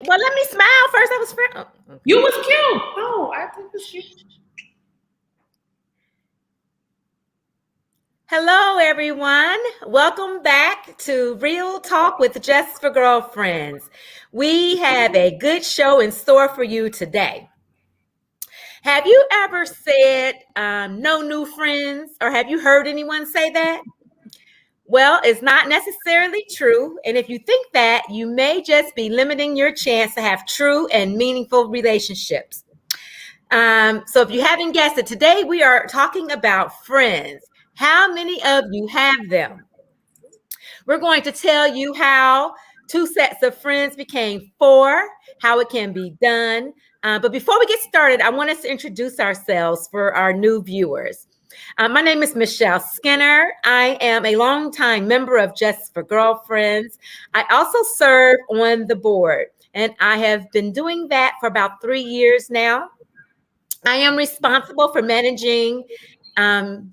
Well, let me smile first. I was friend. Oh, okay. You was cute. Oh, I think it's cute. Hello, everyone. Welcome back to Real Talk with Just for Girlfriends. We have a good show in store for you today. Have you ever said no new friends, or have you heard anyone say that? Well, it's not necessarily true. And if you think that, you may just be limiting your chance to have true and meaningful relationships. So if you haven't guessed it, today we are talking about friends. How many of you have them? We're going to tell you how two sets of friends became four, how it can be done. But before we get started, I want us to introduce ourselves for our new viewers. My name is Michelle Skinner. I am a longtime member of Just for Girlfriends. I also serve on the board, and I have been doing that for about 3 years now. I am responsible for managing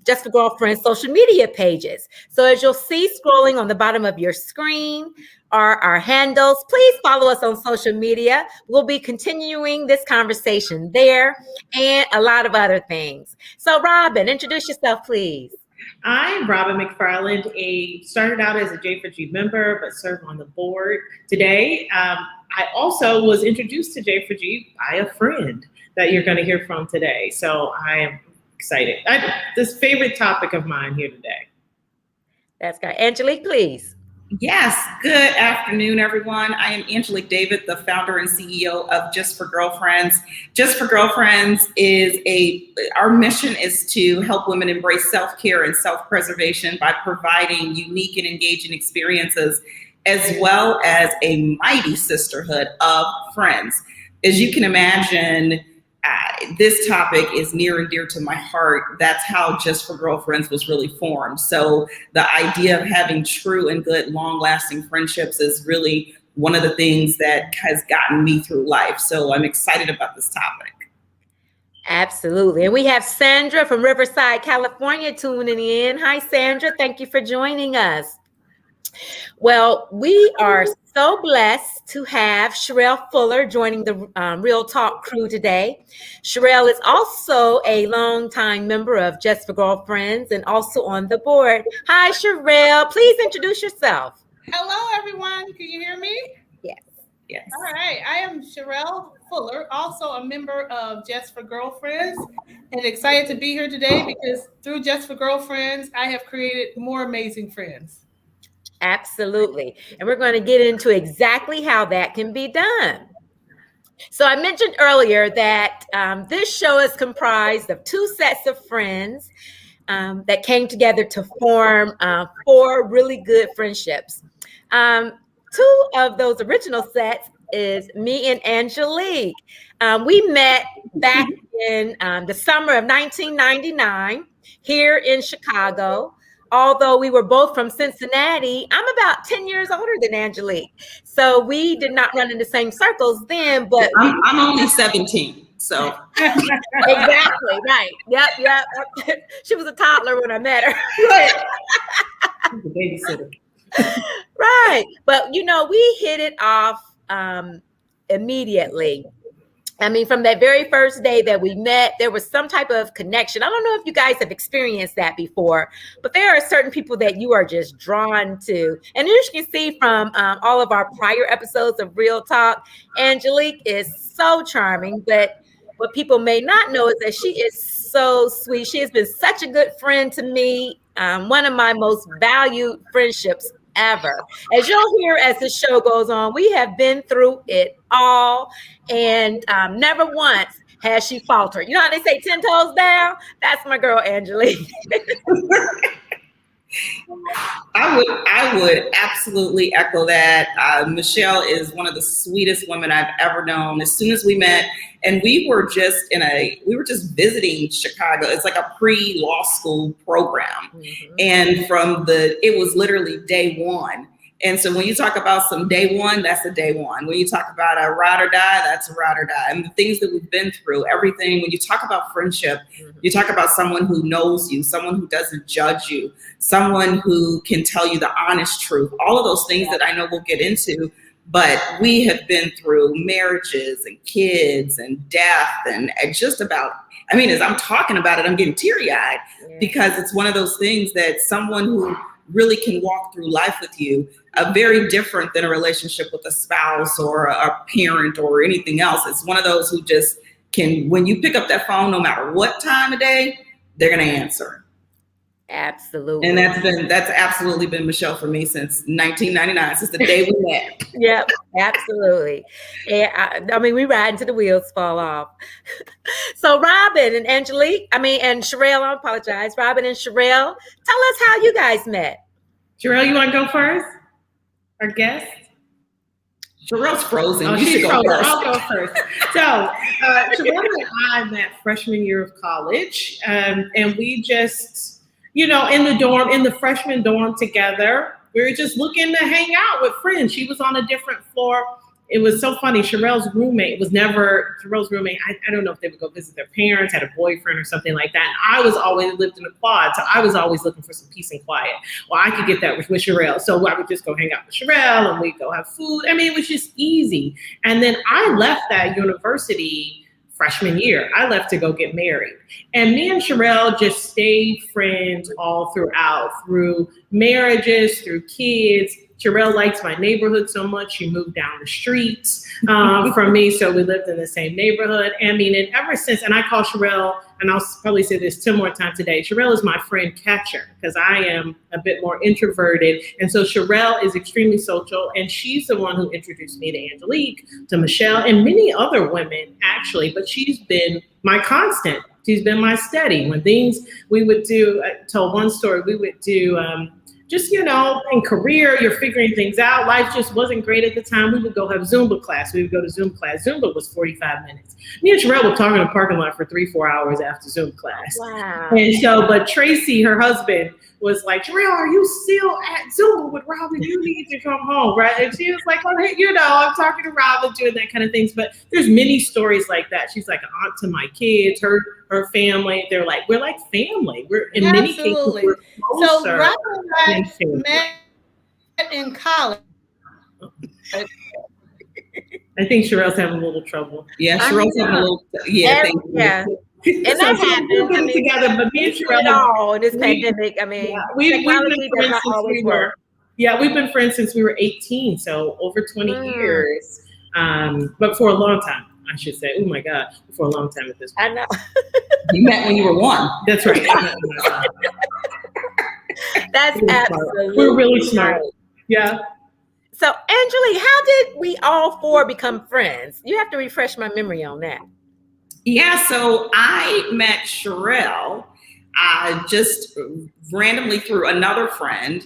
Just for Girlfriends social media pages. So as you'll see scrolling on the bottom of your screen are our handles. Please follow us on social media. We'll be continuing this conversation there and a lot of other things. So Robin, introduce yourself, please. I'm Robin McFarland. Started out as a J4G member, but serve on the board today. I also was introduced to J4G by a friend that you're going to hear from today. So I am excited. This favorite topic of mine here today. That's good. Angelique, please. Yes, good afternoon, everyone. I am Angelique David, the founder and CEO of Just for Girlfriends. Just for Girlfriends our mission is to help women embrace self-care and self-preservation by providing unique and engaging experiences, as well as a mighty sisterhood of friends. As you can imagine, this topic is near and dear to my heart. That's how Just for Girlfriends was really formed. So the idea of having true and good, long-lasting friendships is really one of the things that has gotten me through life. So I'm excited about this topic. Absolutely. And we have Sandra from Riverside, California tuning in. Hi, Sandra. Thank you for joining us. Well, we are so blessed to have Cherelle Fuller joining the Real Talk crew today. Cherelle is also a longtime member of Just for Girlfriends and also on the board. Hi, Cherelle. Please introduce yourself. Hello, everyone. Can you hear me? Yes. Yes. All right. I am Cherelle Fuller, also a member of Just for Girlfriends, and excited to be here today because through Just for Girlfriends, I have created more amazing friends. Absolutely. And we're going to get into exactly how that can be done. So I mentioned earlier that this show is comprised of two sets of friends that came together to form four really good friendships. Two of those original sets is me and Angelique. We met back in the summer of 1999 here in Chicago. Although we were both from Cincinnati, I'm about 10 years older than Angelique. So we did not run in the same circles then, but I'm only 17. So exactly, right. Yep. She was a toddler when I met her. The babysitter. Right. But we hit it off immediately. I mean, from that very first day that we met, there was some type of connection. I don't know if you guys have experienced that before, but there are certain people that you are just drawn to. And as you can see from all of our prior episodes of Real Talk, Angelique is so charming. But what people may not know is that she is so sweet. She has been such a good friend to me. One of my most valued friendships ever. As you'll hear as the show goes on, we have been through it all, and never once has she faltered. You know how they say 10 toes down? That's my girl, Angelique. I would absolutely echo that. Michelle is one of the sweetest women I've ever known. As soon as we met, and we were just visiting Chicago. It's like a pre-law school program. Mm-hmm. And it was literally day one. And so when you talk about some day one, that's a day one. When you talk about a ride or die, that's a ride or die. And the things that we've been through, everything, when you talk about friendship, you talk about someone who knows you, someone who doesn't judge you, someone who can tell you the honest truth, all of those things that I know we'll get into. but we have been through marriages and kids and death and just about, I mean, as I'm talking about it, I'm getting teary-eyed because it's one of those things that someone who really can walk through life with you, very different than a relationship with a spouse or a parent or anything else. It's one of those who just can, when you pick up that phone, no matter what time of day, they're going to answer. Absolutely. And that's absolutely been Michelle for me since 1999, since the day we met. Yep, absolutely. And I mean, we ride until the wheels fall off. So Robin and Angelique, and Cherelle, I apologize. Robin and Cherelle, tell us how you guys met. Cherelle, you want to go first? Our guest? Cherelle's frozen. Oh, you should go first. I'll go first. So Cherelle and I met freshman year of college, and we just, in the freshman dorm together, we were just looking to hang out with friends. She was on a different floor. It was so funny. Cherelle's roommate. I don't know if they would go visit their parents, had a boyfriend or something like that. And I was always lived in a quad, so I was always looking for some peace and quiet. Well, I could get that with Cherelle. So I would just go hang out with Cherelle and we'd go have food. I mean, it was just easy. And then I left that university freshman year. I left to go get married. And me and Cherelle just stayed friends all through marriages, through kids. Cherelle likes my neighborhood so much, she moved down the streets from me, so we lived in the same neighborhood. And ever since, and I call Cherelle, and I'll probably say this 10 more times today, Cherelle is my friend catcher, because I am a bit more introverted. And so Cherelle is extremely social, and she's the one who introduced me to Angelique, to Michelle, and many other women, actually, but she's been my constant. She's been my steady. When we would do, I told one story, we would do, just, in career, you're figuring things out. Life just wasn't great at the time. We would go have Zumba class. We would go to Zumba class. Zumba was 45 minutes. Me and Cherelle would talk in the parking lot for 3-4 hours after Zumba class. Wow. And so, but Tracy, her husband, was like, Cherelle, are you still at Zumba with Robin? You need to come home, right? And she was like, oh, hey, I'm talking to Robin, doing that kind of things. But there's many stories like that. She's like an aunt to my kids, her family. We're like family. We're in many cases, we're closer. So Robin and I met in college. I think Cherelle's having a little trouble. Yeah, Cherelle's having a little. Yeah, thank you. Yeah. And that happens. Together, but me and Cherelle in this pandemic. We've been friends since we were. Yeah, we've been friends since we were 18, so over 20 years. But for a long time, I should say. Oh my God, for a long time at this point. I know. You met when you were 1. That's right. That's absolutely. We're really smart. Yeah. So, Angelique, how did we all 4 become friends? You have to refresh my memory on that. Yeah, so I met Cherelle just randomly through another friend,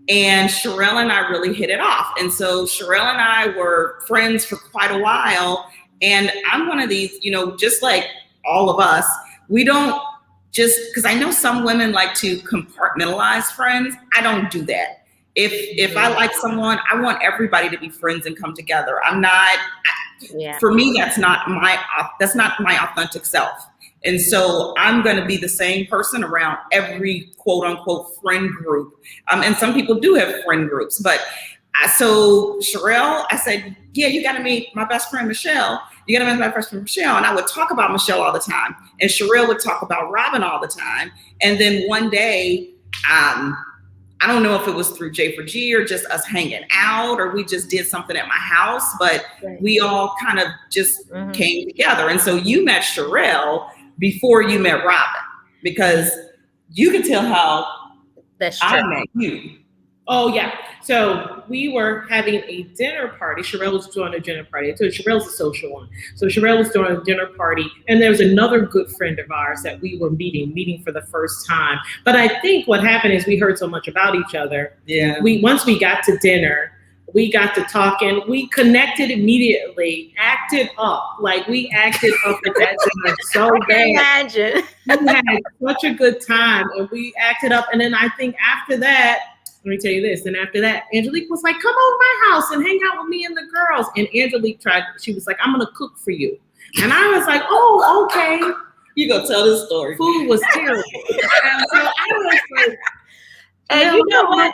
and Cherelle and I really hit it off. And so Cherelle and I were friends for quite a while, and I'm one of these, just like all of us, we don't just, because I know some women like to compartmentalize friends. I don't do that. If I like someone, I want everybody to be friends and come together. I'm not. Yeah. For me, that's not my authentic self. And so I'm going to be the same person around every quote unquote friend group. And some people do have friend groups, but so Cherelle, I said, yeah, you got to meet my best friend, Michelle. You got to meet my best friend, Michelle. And I would talk about Michelle all the time. And Cherelle would talk about Robin all the time. And then one day, I don't know if it was through J4G or just us hanging out, or we just did something at my house, but we all kind of just came together. And so you met Cherelle before you met Robin, because you can tell how I met you. Oh, yeah. So we were having a dinner party. Cherelle was doing a dinner party. So Cherelle's a social one. So Cherelle was doing a dinner party. And there was another good friend of ours that we were meeting for the first time. But I think what happened is we heard so much about each other. Yeah. Once we got to dinner, we got to talking. We connected immediately, acted up. Like we acted up at that dinner so bad. Imagine. We had such a good time and we acted up. And then I think after that, let me tell you this. And after that, Angelique was like, come over my house and hang out with me and the girls. And Angelique she was like, I'm going to cook for you. And I was like, oh, okay. You go tell this story. Food was terrible. And so I was like, and you know what?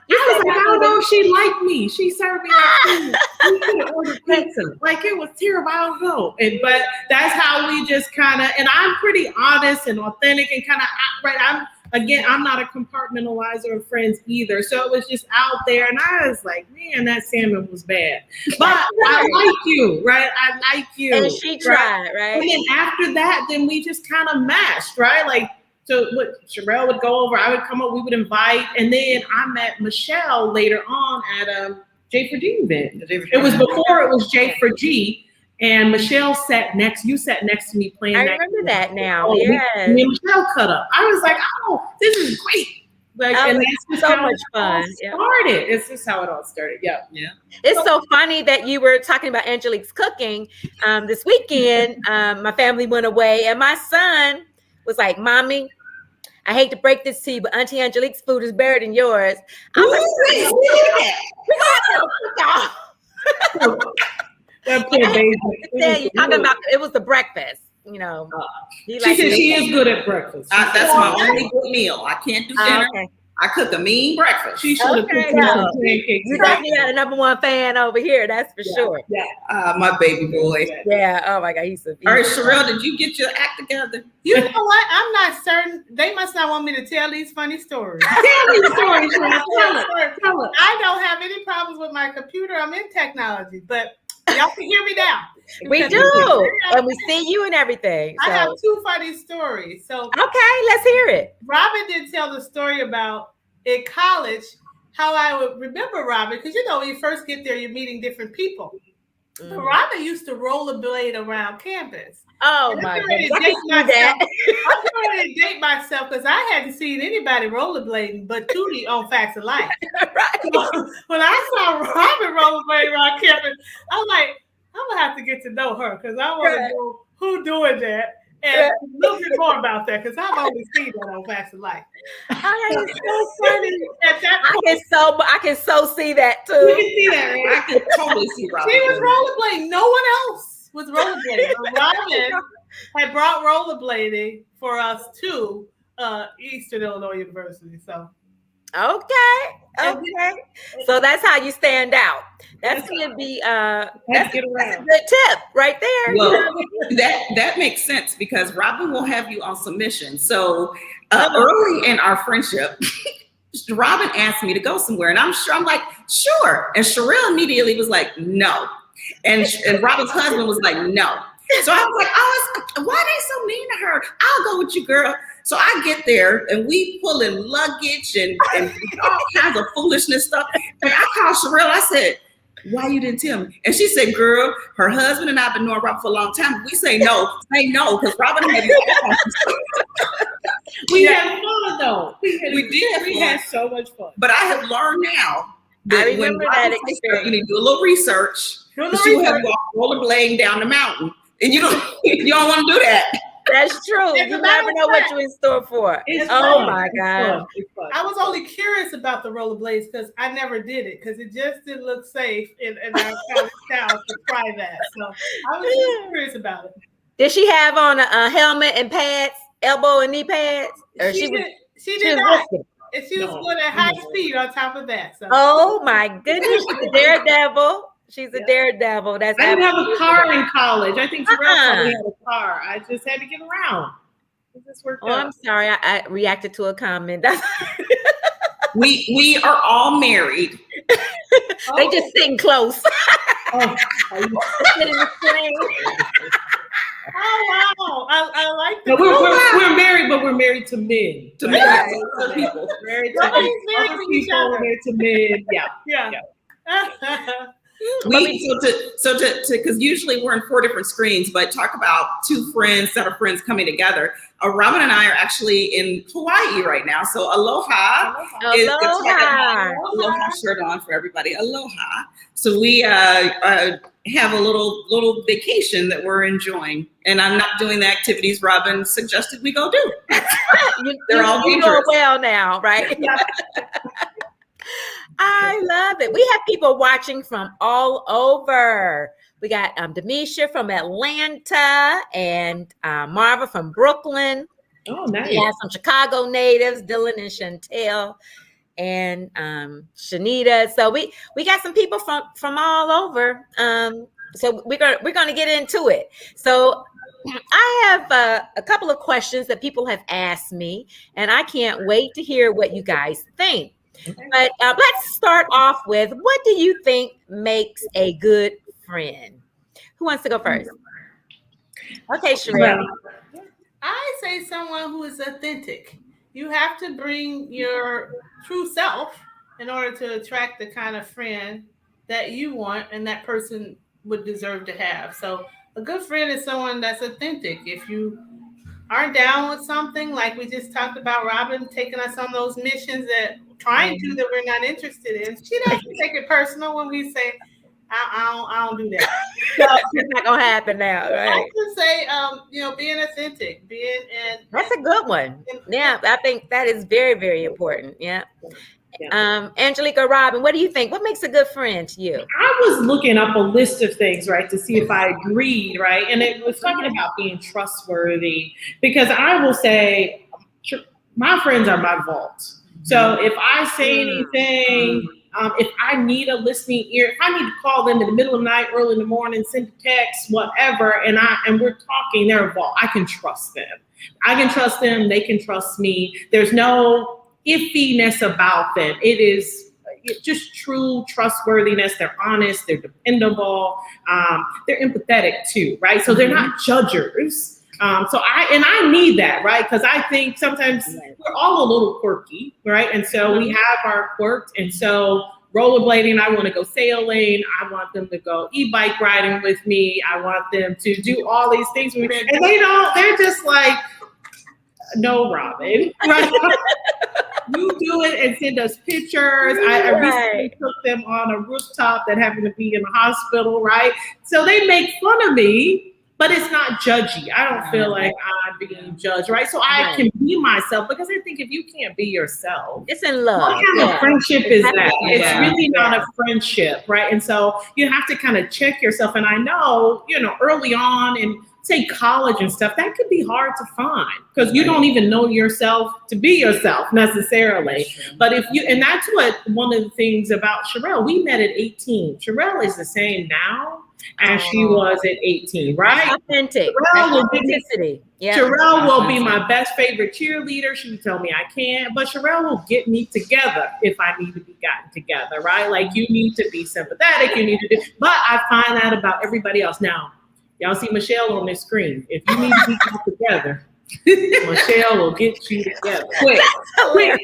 I was like, I don't know if she liked me. She served me that food. We could have ordered pizza. Like, it was terrible. I don't know. But that's how we just kind of, and I'm pretty honest and authentic and kind of, right. I'm not a compartmentalizer of friends either. So it was just out there. And I was like, man, that salmon was bad. But I like you, right? I like you. And she tried, right? And then after that, then we just kind of mashed, right? Like, so what Cherelle would go over, I would come up, we would invite, and then I met Michelle later on at a J4G event. It was before it was J4G, and Michelle sat next to me playing. I remember that now. Yes. Me and Michelle cut up. I was like, oh, this is great. Like, and that's just so how much it fun. all started. It's just how it all started. Yeah. It's so funny that you were talking about Angelique's cooking. This weekend, my family went away, and my son was like, "Mommy, I hate to break this to you, but Auntie Angelique's food is better than yours." I was like, that poor baby. You're talking about it was the breakfast, you know. She said she is good at breakfast. That's my only good meal. I can't do dinner. Okay. I cook a mean breakfast. She should have cooked some pancakes. You definitely got a number one fan over here, that's for sure. Yeah. My baby boy. Yeah. Oh my God, he's so. All right, Cherelle, did you get your act together? You know what? I'm not certain. They must not want me to tell these funny stories. Tell these stories, Cherelle. Tell it. I don't have any problems with my computer. I'm in technology, but y'all can hear me now. We do, and we see you and everything. So. I have two funny stories. So okay, let's hear it. Robin did tell the story about in college how I would remember Robin, because you know when you first get there, you're meeting different people. But Robin used to rollerblade around campus. Oh my goodness! I'm trying to date myself because I hadn't seen anybody rollerblading but Tootie on Facts of Life. Right. So when I saw Robin rollerblading around campus, I'm like, I'm gonna have to get to know her because I want to know who doing that and a little bit more about that because I've only seen that on Facts of Life. It's so funny. At that point, I can so see that too. You can see that, right? I could totally see Robin. She was rollerblading. No one else was rollerblading. Robin had brought rollerblading for us to Eastern Illinois University. So okay. So that's how you stand out. That's gonna be that's a good tip right there. Well, that makes sense because Robin will have you on submission. So early in our friendship, Robin asked me to go somewhere, and I'm like, sure. And Cherelle immediately was like, no. And Robin's husband was like, no. So I was like, why are they so mean to her? I'll go with you, girl. So I get there and we pull in luggage and all kinds of foolishness stuff. And I called Cherelle. I said, why you didn't tell me? And she said, girl, her husband and I have been knowing Robin for a long time. We say no, because Robin had We had fun though. We had so much fun. But I have learned now that I remember that experience. You need to do a little research. She will have you rollerblading down the mountain. And you don't want to do that. That's true. You never know what you're in store for. My God. I was only curious about the rollerblades because I never did it because it just didn't look safe in our town to try that. So I was just curious about it. Did she have on a helmet and pads, elbow and knee pads? Or she did not. And she was going at high speed on top of that. So. Oh my goodness, she's a daredevil. She's a daredevil. I didn't have a car in college. I think Cherelle probably had a car. I just had to get around. It just worked out. I'm sorry. I reacted to a comment. We are all married. They just sitting close. Oh wow! I like that. We're married, but we're married to men. To men, other people. Married to other people. Married to men. Yeah. Because usually we're in 4 different screens, but talk about 2 friends, set of friends coming together. Robin and I are actually in Hawaii right now. So aloha. Aloha shirt on for everybody. Aloha. So we have a little vacation that we're enjoying. And I'm not doing the activities Robin suggested we go do. They're all dangerous. You know well now, right? Yeah. I love it. We have people watching from all over. We got Demisha from Atlanta and Marva from Brooklyn. Oh, nice. We have some Chicago natives, Dylan and Chantel. and Shanita. So we got some people from all over. So we're gonna get into it. So I have a couple of questions that people have asked me, and I can't wait to hear what you guys think. But let's start off with, what do you think makes a good friend? Who wants to go first? Okay, Sherelle. I say someone who is authentic. You have to bring your true self in order to attract the kind of friend that you want and that person would deserve to have. So a good friend is someone that's authentic. If you aren't down with something, like we just talked about Robin taking us on those missions that we're not interested in, she doesn't take it personal when we say, I don't do that. So it's not gonna happen now, right? I would say, being authentic, that's a good one. Yeah, I think that is very, very important. Yeah. Angelica, Robin, what do you think? What makes a good friend to you? I was looking up a list of things, right, to see if I agreed, right? And it was talking about being trustworthy, because I will say my friends are my vault. So if I say anything, if I need a listening ear, if I need to call them in the middle of the night, early in the morning, send a text, whatever, and we're talking, they're a vault. I can trust them. I can trust them. They can trust me. There's no iffiness about them. It is just true trustworthiness. They're honest. They're dependable. They're empathetic too, right? So they're not judgers. So I need that, right? Because I think sometimes we're all a little quirky, right? And so we have our quirks. And so rollerblading, I want to go sailing. I want them to go e-bike riding with me. I want them to do all these things with me. And they're just like, no, Robin, right? You do it and send us pictures. I recently took them on a rooftop that happened to be in a hospital, right? So they make fun of me, but it's not judgy. I don't feel like I'm being judged, right? So I can be myself, because I think if you can't be yourself, it's in love. What kind of friendship is that? It's really not a friendship, right? And so you have to kind of check yourself. And I know, early on in, say, college and stuff, that could be hard to find, because you don't even know yourself to be yourself necessarily. But and that's what one of the things about Cherelle, we met at 18. Cherelle is the same now as she was at 18, right? Authentic. Authenticity. Cherelle will be my best favorite cheerleader. She would tell me I can't, but Cherelle will get me together if I need to be gotten together, right? Like, you need to be sympathetic. You need to do, but I find that about everybody else. Now, y'all see Michelle on this screen. If you need to be got together, Michelle will get you together. Quick.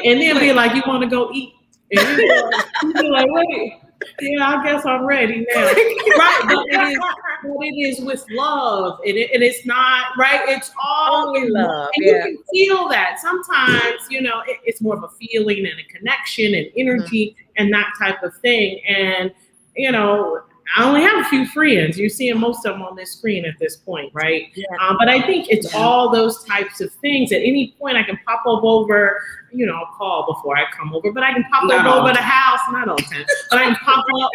And then be like, you want to go eat? And you be like, wait. Yeah, I guess I'm ready now. Right, but it is with love. And it's not, right? It's all in love. And you can feel that. Sometimes, it's more of a feeling and a connection and energy and that type of thing. And, I only have a few friends. You're seeing most of them on this screen at this point, right? Yeah. But I think it's all those types of things. At any point, I can pop up over, I'll call before I come over, but I can pop up over the house, not all the time, but I can pop up,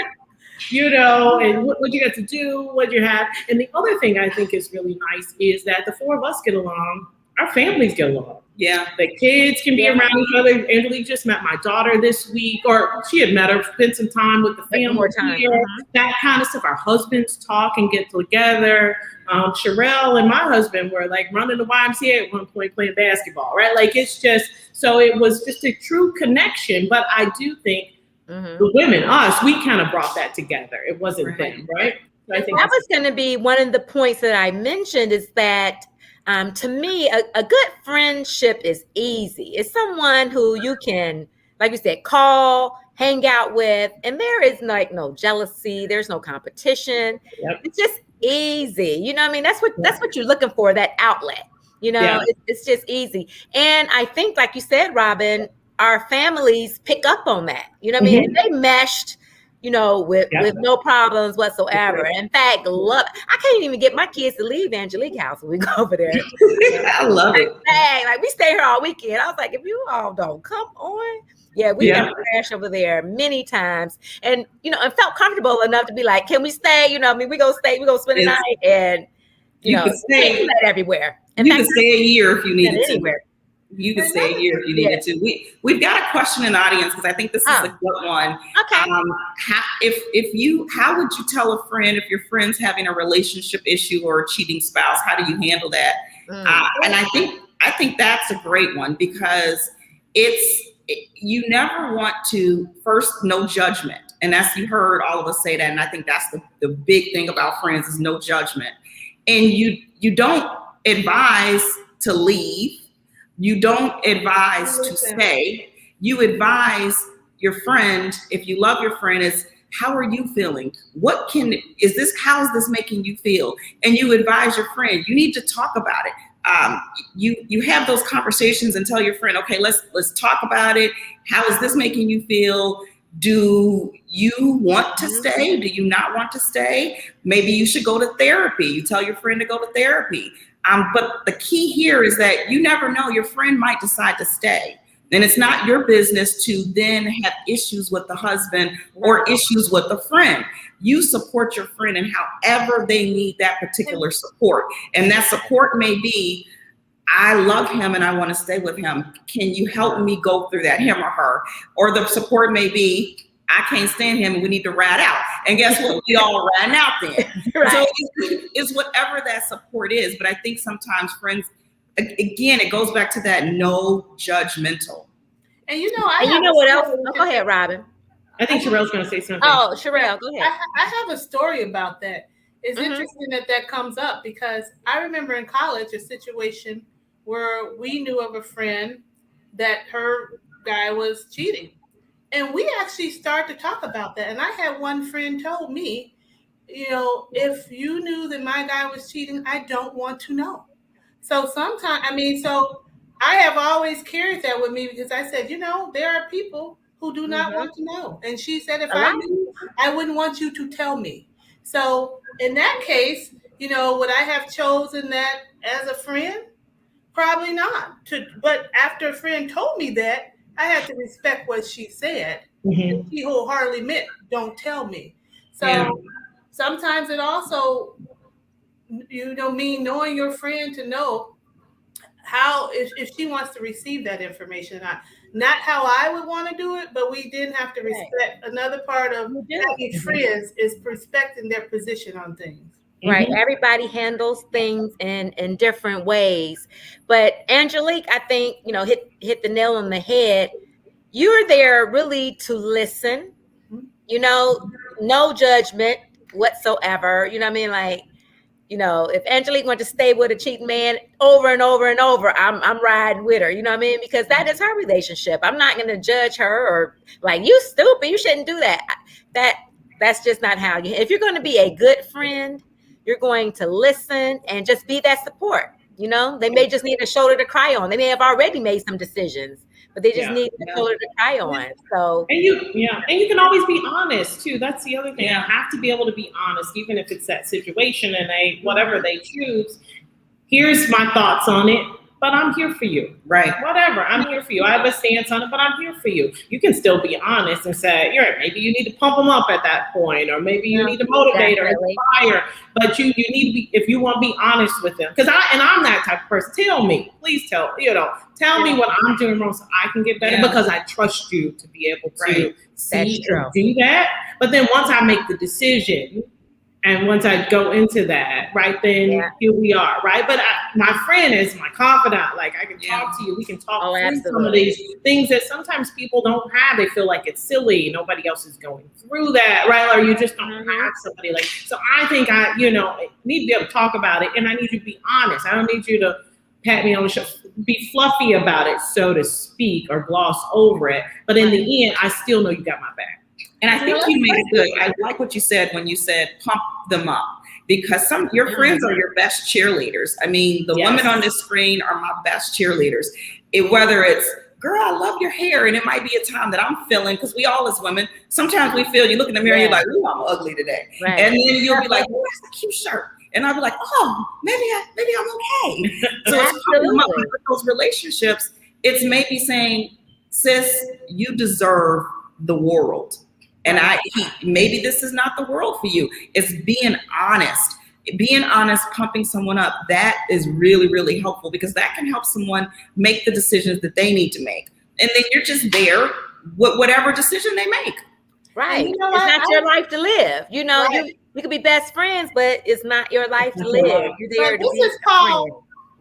and what you got to do, what you have. And the other thing I think is really nice is that the four of us get along, our families get along. Yeah, the kids can be around each other. Angelique just met my daughter this week, or she had met her, spent some time with the family here, that kind of stuff. Our husbands talk and get together. Cherelle and my husband were like running the YMCA at one point playing basketball, right? Like, it's just, so it was just a true connection. But I do think the women, us, we kind of brought that together. It wasn't them, right? So I think that was going to be one of the points that I mentioned, is that to me, a good friendship is easy. It's someone who you can, like you said, call, hang out with, and there is like no jealousy. There's no competition. Yep. It's just easy. You know what I mean? That's what you're looking for, that outlet. It's just easy. And I think, like you said, Robin, our families pick up on that. You know what I mean? And they meshed, with no problems whatsoever. In fact, I can't even get my kids to leave Angelique house when we go over there. I love it. Like, we stay here all weekend. I was like, if you all don't come on. Yeah, we have crashed over there many times, and and felt comfortable enough to be like, can we stay? We gonna stay, we gonna spend the night, and you can stay that everywhere. You can stay a year if you need to. Anywhere. You could stay here if you needed to. We've got a question in the audience because I think this is a good one. Okay. How would you tell a friend if your friend's having a relationship issue or a cheating spouse? How do you handle that? And I think that's a great one because you never want to, first, no judgment. And you heard all of us say that. And I think that's the big thing about friends is no judgment. And you don't advise to leave. You don't advise to stay. You advise your friend, if you love your friend, is how are you feeling? How is this making you feel? And you advise your friend, you need to talk about it. You have those conversations and tell your friend, okay, let's talk about it. How is this making you feel? Do you want to stay? Do you not want to stay? Maybe you should go to therapy. You tell your friend to go to therapy. But the key here is that you never know, your friend might decide to stay. And it's not your business to then have issues with the husband or issues with the friend. You support your friend in however they need that particular support. And that support may be, I love him and I want to stay with him. Can you help me go through that, him or her? Or the support may be, I can't stand him and we need to rat out. And guess what? We all ran out then. Right. So it's whatever that support is. But I think sometimes friends, again, it goes back to that no judgmental. And you know what else? Oh, go ahead, Robin. I think Cherelle's going to say something. Oh, Cherelle, go ahead. I have a story about that. It's interesting that comes up because I remember in college a situation where we knew of a friend that her guy was cheating. And we actually started to talk about that. And I had one friend told me, if you knew that my guy was cheating, I don't want to know. So I have always carried that with me because I said, there are people who do not want to know. And she said, if I knew, I wouldn't want you to tell me. So in that case, would I have chosen that as a friend? Probably not. But after a friend told me that, I had to respect what she said. And she wholeheartedly meant, don't tell me. So sometimes it also, mean knowing your friend to know how, if she wants to receive that information. Not how I would want to do it, but we didn't have to respect. Another part of having friends is respecting their position on things. Right. Everybody handles things in different ways. But Angelique, I think, hit the nail on the head. You're there really to listen, no judgment whatsoever. You know what I mean? Like, if Angelique wanted to stay with a cheating man over and over and over, I'm riding with her. You know what I mean? Because that is her relationship. I'm not going to judge her or like, you stupid, you shouldn't do that. That's just not how if you're going to be a good friend, you're going to listen and just be that support. They may just need a shoulder to cry on. They may have already made some decisions, but they just need a shoulder to cry on. So and you can always be honest too. That's the other thing. You have to be able to be honest, even if it's that situation and whatever they choose. Here's my thoughts on it, but I'm here for you. Right. Whatever. I'm here for you. I have a stance on it, but I'm here for you. You can still be honest and say, you're right, maybe you need to pump them up at that point, or maybe you need to motivate or inspire. But you need to be, if you want to be honest with them. Because I'm that type of person. Please tell me what I'm doing wrong so I can get better because I trust you to be able to see and do that. But then once I make the decision, and once I go into that, right, then here we are, right? But my friend is my confidant. Like, I can talk to you. We can talk through some of these things that sometimes people don't have. They feel like it's silly. Nobody else is going through that, right? Or you just don't have somebody like. So I think I need to be able to talk about it, and I need you to be honest. I don't need you to pat me on the shoulder, be fluffy about it, so to speak, or gloss over it. But in the end, I still know you got my back. And I think you made it good. I like what you said when you said pump them up, because your friends are your best cheerleaders. I mean, the women on this screen are my best cheerleaders. Whether it's, girl, I love your hair, and it might be a time that I'm feeling, because we all as women, sometimes we feel, you look in the mirror, you're like, ooh, I'm ugly today. Right. And then you'll be like, oh, that's a cute shirt. And I'll be like, oh, maybe I'm okay. So it's pumping up with those relationships. It's maybe saying, sis, you deserve the world. And maybe this is not the world for you. It's being honest. being honest, pumping someone up, that is really, really helpful, because that can help someone make the decisions that they need to make. And then you're just there, whatever decision they make. Right. You know it's what? not your life to live. You know, Right. you could be best friends, but it's not your life to live. You're there But to be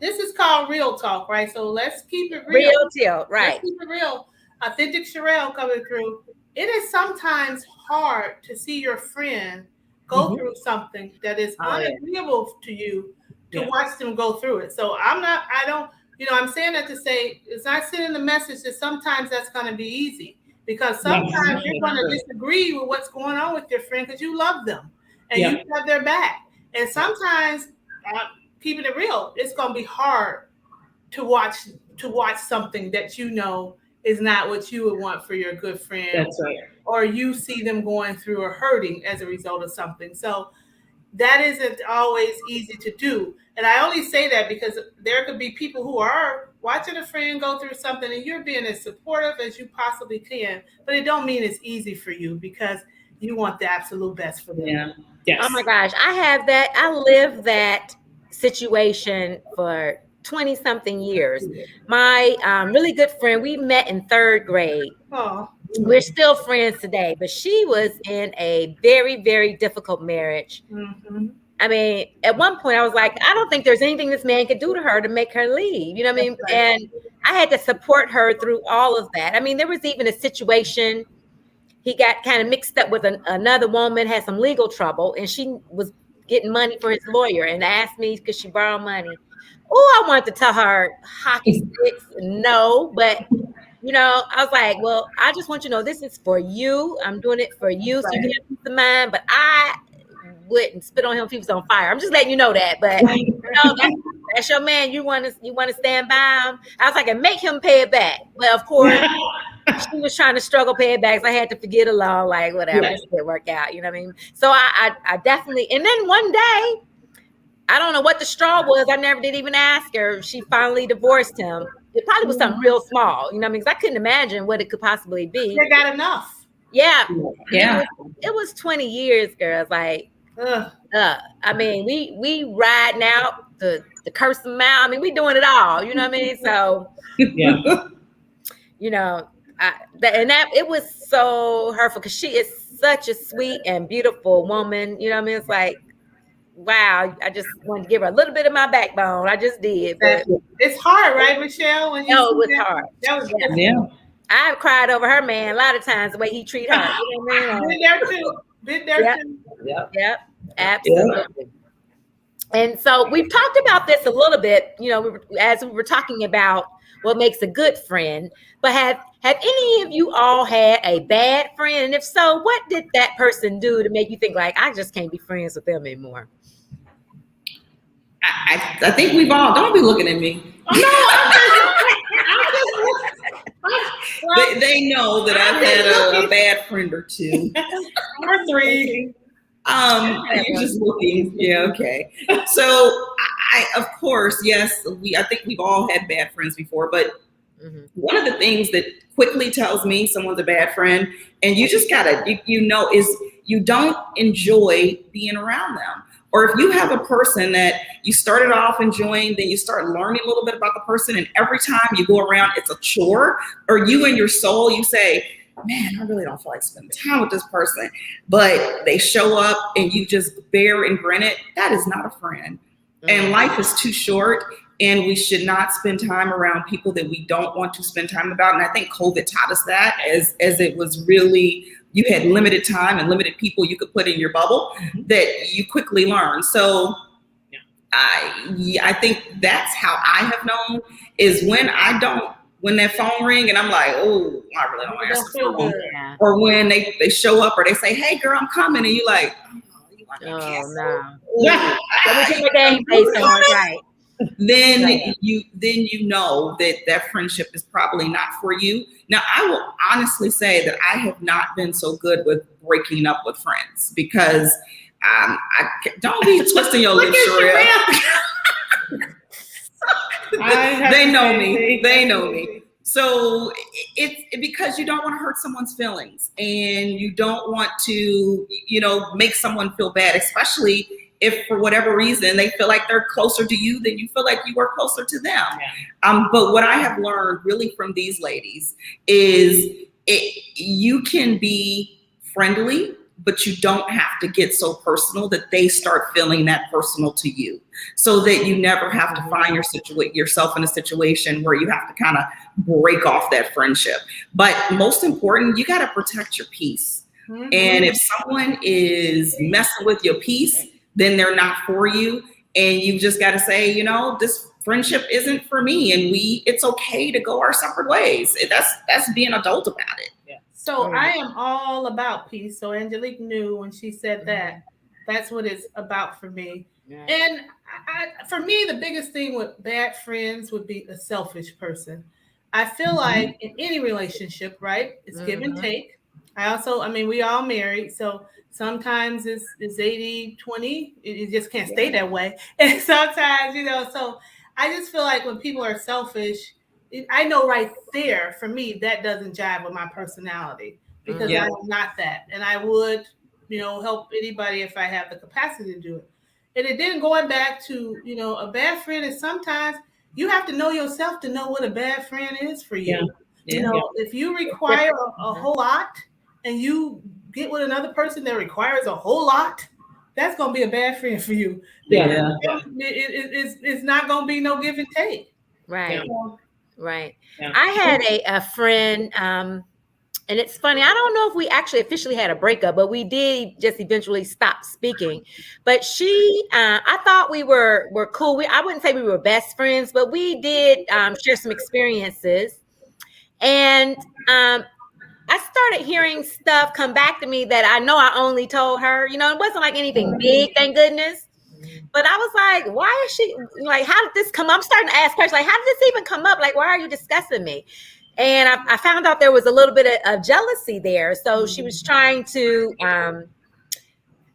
this is called real talk, right? So let's keep it real real. deal, right? Let's keep it real. Authentic Cherelle coming through. It is sometimes hard to see your friend go through something that is unagreeable to you, to watch them go through it. So I'm saying that to say, it's not sending the message that sometimes that's going to be easy, because sometimes you're going to disagree with what's going on with your friend because you love them and you have their back. And sometimes, keeping it real, it's going to be hard to watch something that you know is not what you would want for your good friend. That's right. Or you see them going through or hurting as a result of something. So that isn't always easy to do. And I only say that because there could be people who are watching a friend go through something and you're being as supportive as you possibly can, but it don't mean it's easy for you, because you want the absolute best for them. Yeah. Yes. Oh my gosh, I lived that situation for 20 something years. My really good friend, we met in 3rd grade. Oh. We're still friends today, but she was in a very, very difficult marriage. Mm-hmm. I mean, at one point I was like, I don't think there's anything this man could do to her to make her leave. You know what I mean? Right. And I had to support her through all of that. I mean, there was even a situation, he got kind of mixed up with another woman, had some legal trouble, and she was getting money for his lawyer and asked me, could she borrow money? Oh, I wanted to tell her hockey sticks, no, but you know, I was like, well, I just want you to know this is for you. I'm doing it for you, so you can have peace of mind. But I wouldn't spit on him if he was on fire. I'm just letting you know that. But you know, that's your man. You want to stand by him. I was like, and make him pay it back. But of course, she was trying to struggle pay it back. So I had to forget along, like whatever, this didn't work out. You know what I mean? So I definitely. And then one day, I don't know what the straw was. I never did even ask her. She finally divorced him. It probably was something real small, you know what I mean? Because I couldn't imagine what it could possibly be. They got enough. Yeah. Yeah. It was 20 years, girls. Like, I mean, we riding out the curse them out. I mean, we doing it all, you know what I mean? So, you know, it was so hurtful, because she is such a sweet and beautiful woman. You know what I mean? It's like, wow, I just wanted to give her a little bit of my backbone. I just did. But it's hard, right, Michelle? When you it was hard. That was I've cried over her man a lot of times, the way he treat her. You know what I mean? Been there too. Yep. Absolutely. And so we've talked about this a little bit, you know, as we were talking about what makes a good friend. But have any of you all had a bad friend? And if so, what did that person do to make you think, like, I just can't be friends with them anymore? I think we've all, don't be looking at me. They know that I've had a bad friend or two. Or 3. You're just looking. Yeah, okay. So I of course, yes, I think we've all had bad friends before, but one of the things that quickly tells me someone's a bad friend, and you just gotta, you know, is you don't enjoy being around them. Or if you have a person that you started off enjoying, then you start learning a little bit about the person, and every time you go around, it's a chore, or you in your soul, you say, man, I really don't feel like spending time with this person, but they show up and you just bear and grin it. That is not a friend. And life is too short, and we should not spend time around people that we don't want to spend time about. And I think COVID taught us that, as it was really, you had limited time and limited people you could put in your bubble, that you quickly learn. So I think that's how I have known, is when that phone ring and I'm like, oh, I really don't answer the phone. Yeah. Or when they show up or they say, hey girl, I'm coming, and you like, you want to cancel? No. Yeah. Right. Then you know that friendship is probably not for you. Now, I will honestly say that I have not been so good with breaking up with friends, because I don't be twisting your lips, Cherelle. They know me. They know me. So it's because you don't want to hurt someone's feelings, and you don't want to, make someone feel bad, especially if for whatever reason they feel like they're closer to you, then you feel like you are closer to them. But what I have learned really from these ladies is you can be friendly, but you don't have to get so personal that they start feeling that personal to you, so that you never have to find yourself in a situation where you have to kind of break off that friendship. But most important, you got to protect your peace. And if someone is messing with your peace, then they're not for you. And you just got to say, you know, this friendship isn't for me, and it's okay to go our separate ways. That's being adult about it. So I am all about peace. So Angelique knew when she said that, that's what it's about for me. And for me, the biggest thing with bad friends would be a selfish person. I feel like in any relationship, right, it's give and take. I mean, we all married, so sometimes it's 80-20. It just can't stay that way. And sometimes, you know, so I just feel like when people are selfish, I know right there, for me, that doesn't jive with my personality, because I'm not that. And I would, you know, help anybody if I have the capacity to do it. And then going back to, you know, a bad friend is sometimes you have to know yourself to know what a bad friend is for you. You know, if you require a whole lot and you get with another person that requires a whole lot, that's going to be a bad friend for you. It's not going to be no give and take. Right. Right. I had a friend, and it's funny, I don't know if we actually officially had a breakup, but we did just eventually stop speaking. But I thought we were cool. I wouldn't say we were best friends, but we did share some experiences. And I started hearing stuff come back to me that I know I only told her. You know, it wasn't like anything big, thank goodness. But I was like, why is she, like, how did this come up? I'm starting to ask questions, like, how did this even come up? Like, why are you discussing me? And I found out there was a little bit of jealousy there. So she was trying to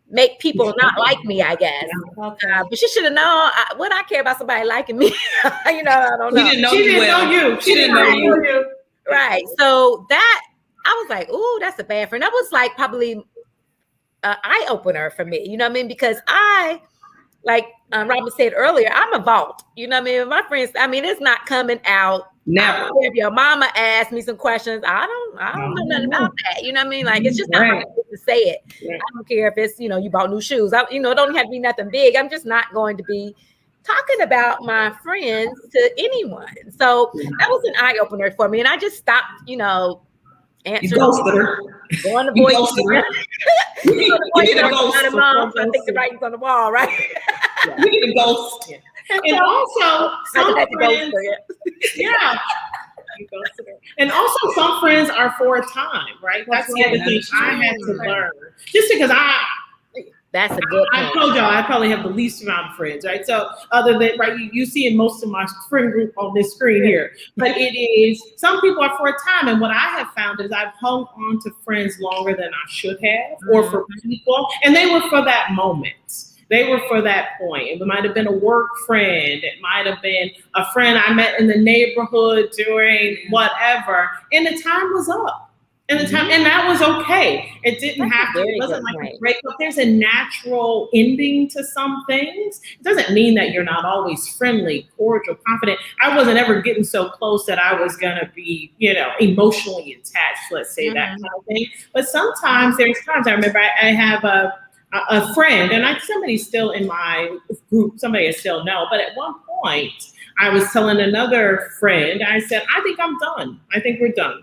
make people not like me, I guess. But she should have known what I care about somebody liking me. You know, I don't know. She didn't know you. She didn't know you. Right. So that, I was like, ooh, that's a bad friend. That was like probably an eye opener for me. You know what I mean? Because like Robin said earlier, I'm a vault. You know what I mean? My friends, I mean, it's not coming out. Never. If your mama asked me some questions, I don't know nothing about that. You know what I mean? Like, it's just not my place to say it. I don't care if it's, you know, you bought new shoes. You know, it don't have to be nothing big. I'm just not going to be talking about my friends to anyone. So that was an eye opener for me. And I just stopped, you know, answering. You ghosted her. Going to voice. You need a ghost. I think the writing's on the wall, right? You need a ghost. And also, some friends, and also some friends are for a time, right? That's the other thing I had to learn. Just because that's a good point. I told y'all I probably have the least amount of friends, right? So other than, right, you see in most of my friend group on this screen here, but it is, some people are for a time. And what I have found is I've hung on to friends longer than I should have, or for people, and they were for that moment. They were for that point. It might have been a work friend. It might have been a friend I met in the neighborhood doing whatever. And the time was up. And that was okay. It didn't have to, it wasn't like a breakup. There's a natural ending to some things. It doesn't mean that you're not always friendly, cordial, confident. I wasn't ever getting so close that I was gonna be, you know, emotionally attached, let's say that kind of thing. But sometimes there's times, I remember I have a friend, and somebody's still in my group, somebody I still know, but at one point I was telling another friend, I said, I think I'm done. I think we're done.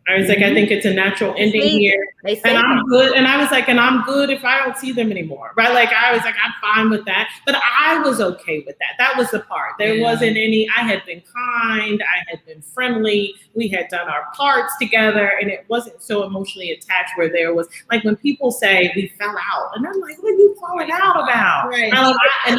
I was like, I think it's a natural ending here. And I'm good. And I was like, and I'm good if I don't see them anymore. Right? Like, I was like, I'm fine with that. But I was okay with that. That was the part. There wasn't any, I had been kind. I had been friendly. We had done our parts together. And it wasn't so emotionally attached where there was, like, when people say we fell out. And I'm like, what are you falling out about? Right. And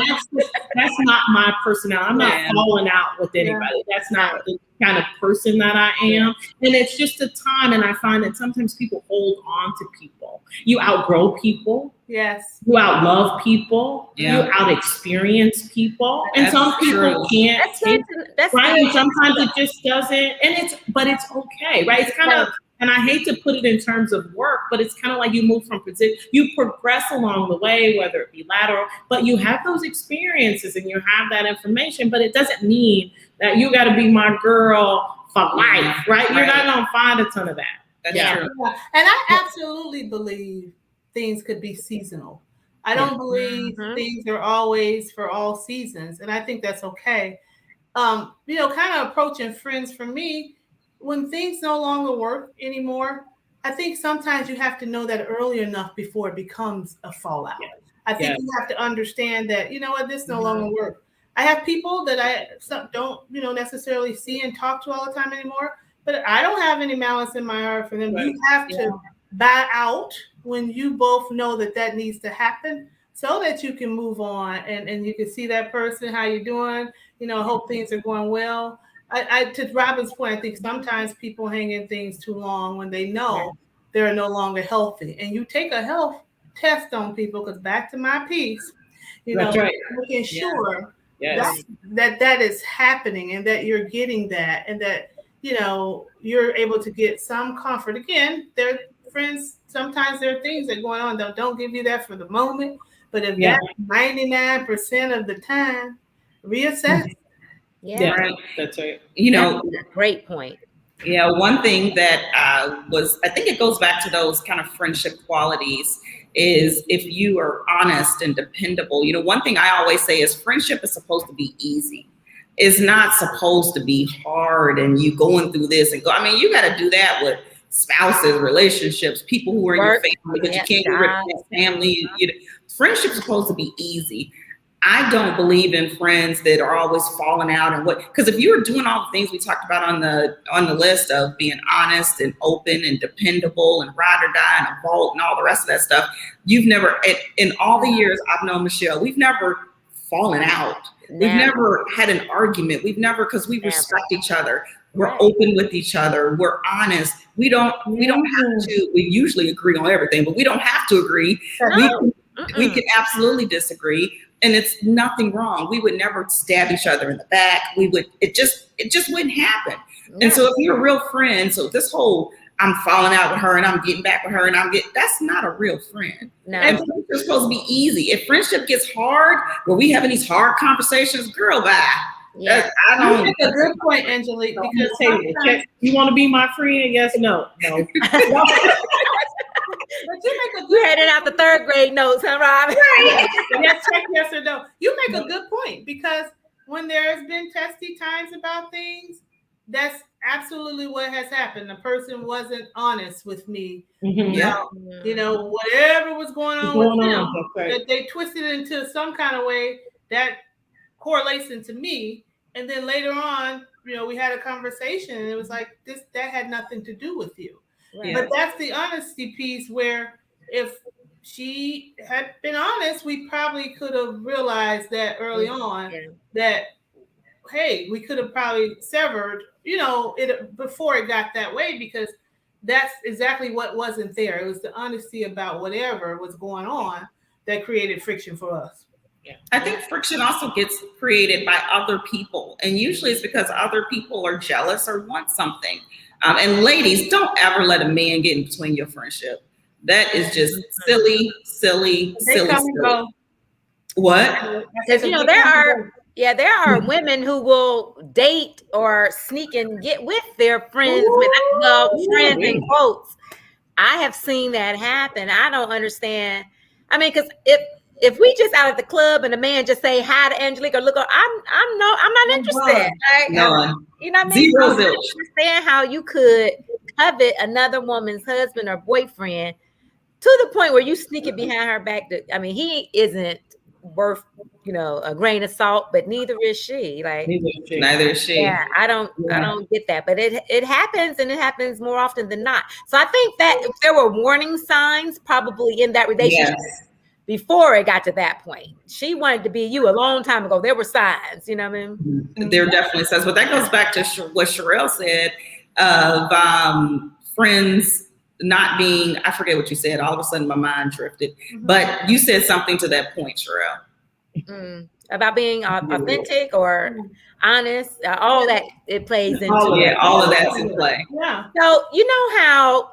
that's not my personality. I'm not falling out with anybody. That's not the kind of person that I am. And it's just a time, and I find that sometimes people hold on to people. You outgrow people. Yes. You outlove people. You out-experience people. And some people can't. That's right. And sometimes it just doesn't. But it's okay, right? It's kind of And I hate to put it in terms of work, but it's kind of like you move from position, you progress along the way, whether it be lateral, but you have those experiences and you have that information, but it doesn't mean that you got to be my girl for life, right? You're not going to find a ton of that. That's true. Yeah. And I absolutely believe things could be seasonal. I don't believe things are always for all seasons. And I think that's okay. Kind of approaching friends for me, when things no longer work anymore, I think sometimes you have to know that early enough before it becomes a fallout. I think you have to understand that, you know what, this no longer works. I have people that I don't, necessarily see and talk to all the time anymore, but I don't have any malice in my heart for them. Right. You have to buy out when you both know that needs to happen so that you can move on and you can see that person, how you're doing, hope things are going well. I to Robin's point, I think sometimes people hang in things too long when they know they're no longer healthy. And you take a health test on people, because back to my piece, making sure that is happening and that you're getting that and that, you're able to get some comfort. Again, they're friends. Sometimes there are things that are going on that don't give you that for the moment. But if that's 99% of the time, reassess. Yeah, right. That's right. That's a great point. Yeah, one thing that I think it goes back to those kind of friendship qualities is if you are honest and dependable. One thing I always say is friendship is supposed to be easy. It's not supposed to be hard and you going through this and go. I mean, you got to do that with spouses, relationships, people who are in your family, but you can't get rid of that family. Friendship's supposed to be easy. I don't believe in friends that are always falling out and because if you're doing all the things we talked about on the list of being honest and open and dependable and ride or die and a vault and all the rest of that stuff, you've never, in all the years I've known Michelle, we've never fallen out. We've never had an argument. We've never, because we respect each other. We're open with each other. We're honest. We don't have to, we usually agree on everything, but we don't have to agree. We can absolutely disagree. And it's nothing wrong. We would never stab each other in the back. It just wouldn't happen. Yeah. And so if you're a real friend, so this whole I'm falling out with her and I'm getting back with her and that's not a real friend. No. And friendship's supposed to be easy. If friendship gets hard, where we having these hard conversations, girl, bye. Yeah, you make a good point, Angelique. Because you want to be my friend? Yes, no. But you make a good handing out the third grade notes, huh, Robin? Yes, check yes or no. You make a good point, because when there's been testy times about things, that's absolutely what has happened. The person wasn't honest with me. Whatever was going on with them, that they twisted into some kind of way that correlates into me. And then later on, we had a conversation and it was like that had nothing to do with you. Right. But that's the honesty piece, where if she had been honest, we probably could have realized that early on that, hey, we could have probably severed, it before it got that way, because that's exactly what wasn't there. It was the honesty about whatever was going on that created friction for us. Yeah. I think friction also gets created by other people. And usually it's because other people are jealous or want something. And ladies, don't ever let a man get in between your friendship. That is just silly. What? Because there are women who will date or sneak and get with their friends friends in quotes. I have seen that happen. I don't understand. I mean, because if we just out at the club and a man just say hi to Angelique or look, I'm not interested. You know what I mean? I don't understand how you could covet another woman's husband or boyfriend to the point where you sneak it behind her back. He isn't worth, a grain of salt, but neither is she. Neither is she. Yeah, I don't get that, but it happens, and it happens more often than not. So I think that if there were warning signs probably in that relationship. Yes. Before it got to that point, she wanted to be you a long time ago. There were signs, you know what I mean? There definitely signs, but that goes back to what Cherelle said of friends not being. I forget what you said. All of a sudden, my mind drifted. Mm-hmm. But you said something to that point, Cherelle. About being authentic or honest, all that it plays into it. All of that's in play. Yeah. So you know how,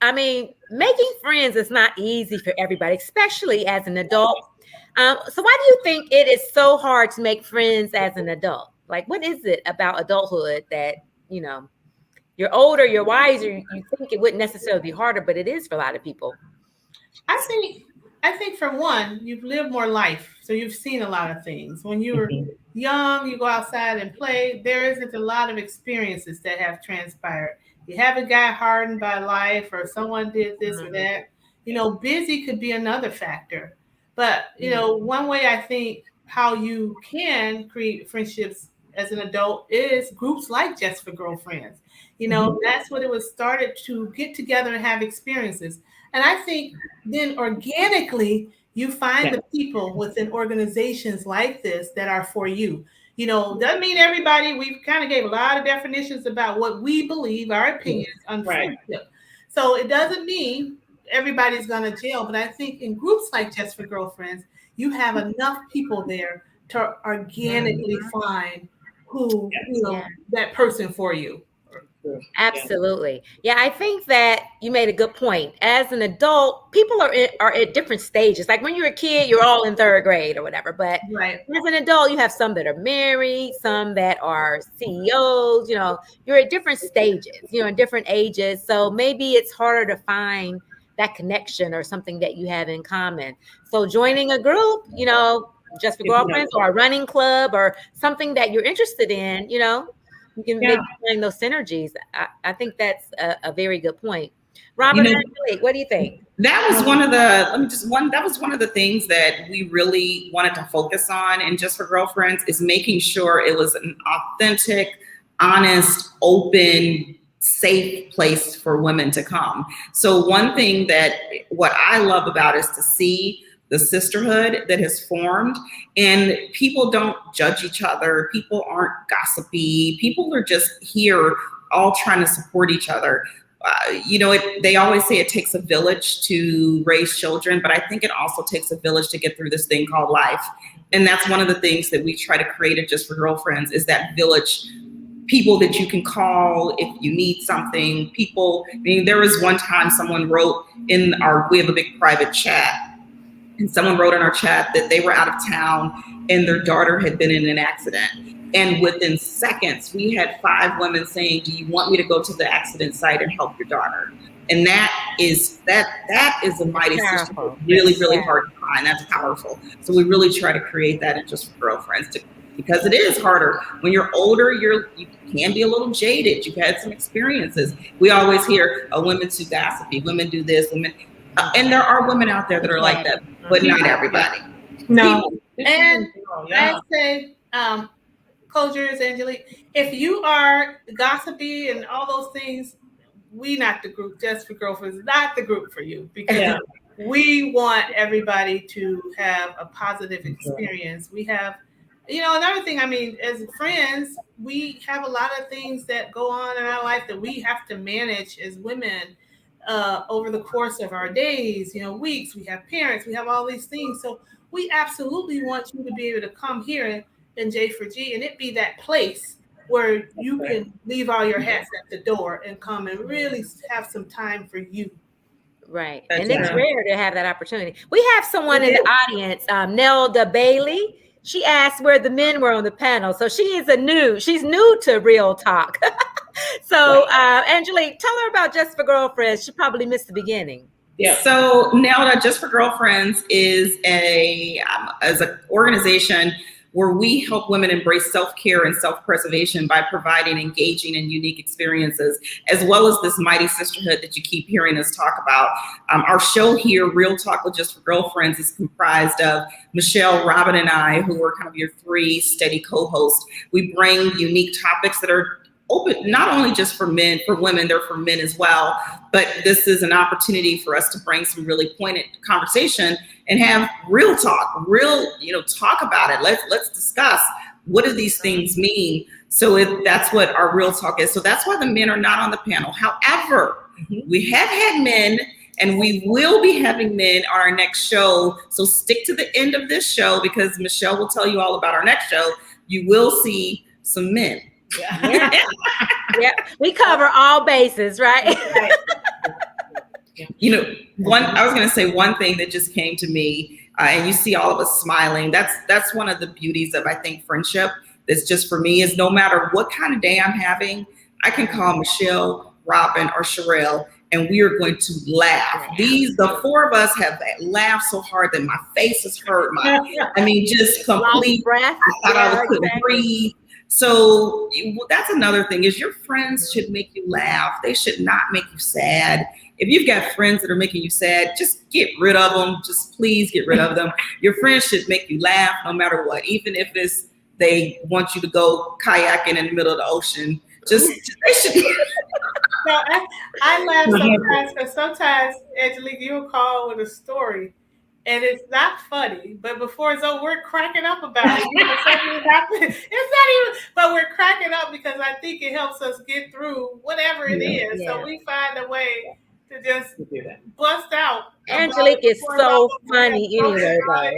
I mean, making friends is not easy for everybody, especially as an adult. So why do you think it is so hard to make friends as an adult? Like, what is it about adulthood that, you know, you're older, you're wiser, you think it wouldn't necessarily be harder, but it is for a lot of people. I think for one, you've lived more life, so you've seen a lot of things. When you were young, you go outside and play. There isn't a lot of experiences that have transpired. You haven't got hardened by life, or someone did this or that. You know, busy could be another factor. But you know, one way I think how you can create friendships as an adult is groups like Just for Girlfriends. You know, that's what it was started to get together and have experiences. And I think then organically you find the people within organizations like this that are for you. You know, doesn't mean everybody, we've kind of gave a lot of definitions about what we believe, our opinions on friendship. So it doesn't mean everybody's going to jail, but I think in groups like Just for Girlfriends, you have enough people there to organically find who, you know, that person for you. Absolutely. Yeah, I think that you made a good point. As an adult, people are at different stages. Like when you're a kid, you're all in third grade or whatever. But as an adult, you have some that are married, some that are CEOs. You know, you're at different stages, you know, in different ages. So maybe it's harder to find that connection or something that you have in common. So joining a group, you know, Just for Girlfriends or a running club or something that you're interested in, you know, you can maybe find those synergies. I think that's a very good point. Robert, what do you think? That was one of the things that we really wanted to focus on in Just for Girlfriends, is making sure it was an authentic, honest, open, safe place for women to come. So one thing that what I love about is to see the sisterhood that has formed, and people don't judge each other. People aren't gossipy. People are just here all trying to support each other. You know, they always say it takes a village to raise children, but I think it also takes a village to get through this thing called life. And that's one of the things that we try to create at Just for Girlfriends, is that village. People that you can call if you need something. People, I mean, there was one time someone wrote we have a big private chat, and someone wrote in our chat that they were out of town and their daughter had been in an accident. And within seconds, we had 5 women saying, do you want me to go to the accident site and help your daughter? And that is a mighty sisterhood. Really, really hard to find. That's powerful. So we really try to create that in Just for Girlfriends, because it is harder. When you're older, you can be a little jaded. You've had some experiences. We always hear, women too gossipy, women do this, women. And there are women out there that are like that, but not everybody. No. And I say, close yours, Angelique. If you are gossipy and all those things, we not the group. Just for Girlfriends, not the group for you, because we want everybody to have a positive experience. We have, you know, another thing, I mean, as friends, we have a lot of things that go on in our life that we have to manage as women over the course of our days, you know, weeks. We have parents, we have all these things. So we absolutely want you to be able to come here in J4G and it be that place where you can leave all your hats at the door and come and really have some time for you. Right. And it's rare to have that opportunity. We have someone in the audience, Nelda Bailey. She asked where the men were on the panel. So she's new to Real Talk. So Angelique, tell her about Just for Girlfriends. She probably missed the beginning. Yeah. So Nelda, Just for Girlfriends is as an organization where we help women embrace self-care and self-preservation by providing engaging and unique experiences, as well as this mighty sisterhood that you keep hearing us talk about. Our show here, Real Talk with Just for Girlfriends, is comprised of Michelle, Robin, and I, who are kind of your 3 steady co-hosts. We bring unique topics that are open, not only just for women, they're for men as well. But this is an opportunity for us to bring some really pointed conversation and have real talk, talk about it. Let's discuss, what do these things mean? So that's what our real talk is. So that's why the men are not on the panel. However, we have had men, And we will be having men on our next show. So stick to the end of this show because Michelle will tell you all about our next show. You will see some men. Yeah. Yeah. We cover all bases, right? You know, I was going to say one thing that just came to me, and you see all of us smiling. That's one of the beauties of, I think, friendship. That's just for me is no matter what kind of day I'm having, I can call Michelle, Robin, or Cherelle, and we are going to laugh. The four of us have laughed so hard that my face is hurt. Just complete. Breath. I thought I couldn't breathe. So that's another thing is your friends should make you laugh. They should not make you sad. If you've got friends that are making you sad, just get rid of them. Just please get rid of them. Your friends should make you laugh no matter what, even if they want you to go kayaking in the middle of the ocean. They should. No, I laugh sometimes because sometimes, Angelique, you'll call with a story and it's not funny, but before it's over, we're cracking up about it. It's not even, but we're cracking up because I think it helps us get through whatever it is. Yeah. So we find a way to just bust out. Angelique is so funny anyway, though.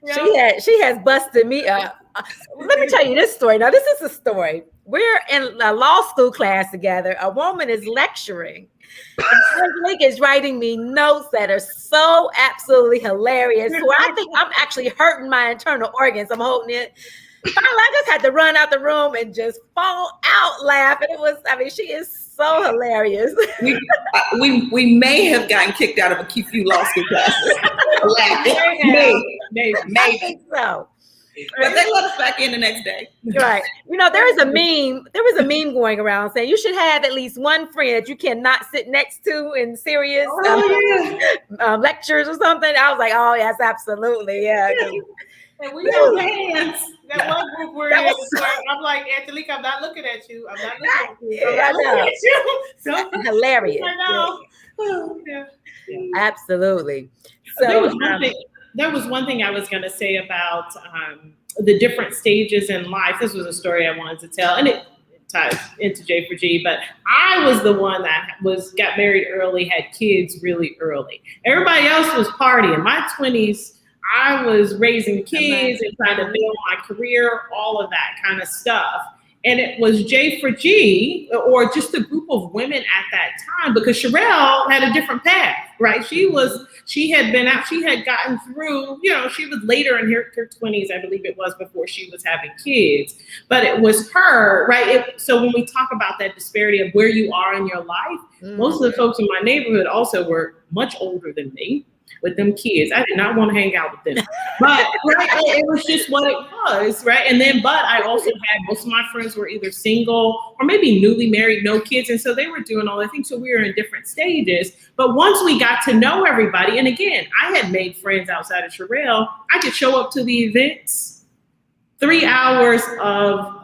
Yeah. She has busted me up. Let me tell you this story. Now, this is a story. We're in a law school class together. A woman is lecturing. Angelique is writing me notes that are so absolutely hilarious. Where I think I'm actually hurting my internal organs. I'm holding it. Finally, I just had to run out the room and just fall out laughing. She is so hilarious. We may have gotten kicked out of a few law school classes. Maybe. I think so. But they let us back in the next day. Right. There was a meme going around saying you should have at least one friend that you cannot sit next to in serious lectures or something. I was like, oh, yes, absolutely. Yeah. And we know hands. That one group we're in, I'm like, Angelique, I'm not looking at you. I'm not looking at you. So hilarious. I know. Yeah. Absolutely. So there was one thing I was going to say about the different stages in life. This was a story I wanted to tell, and it ties into J for G, but I was the one that got married early, had kids really early. Everybody else was partying. In my 20s, I was raising kids and trying to build my career, all of that kind of stuff. And it was J for G, or just a group of women at that time, because Cherelle had a different path, right? She had been out, she had gotten through, she was later in her 20s, I believe it was, before she was having kids. But it was her, right? So when we talk about that disparity of where you are in your life, most of the folks in my neighborhood also were much older than me. With them kids, I did not want to hang out with them, but it was just what it was, right? And then, but I also had most of my friends were either single or maybe newly married, no kids, and so they were doing all the things. So we were in different stages. But once we got to know everybody, and again, I had made friends outside of Cherelle. I could show up to the events, 3 hours of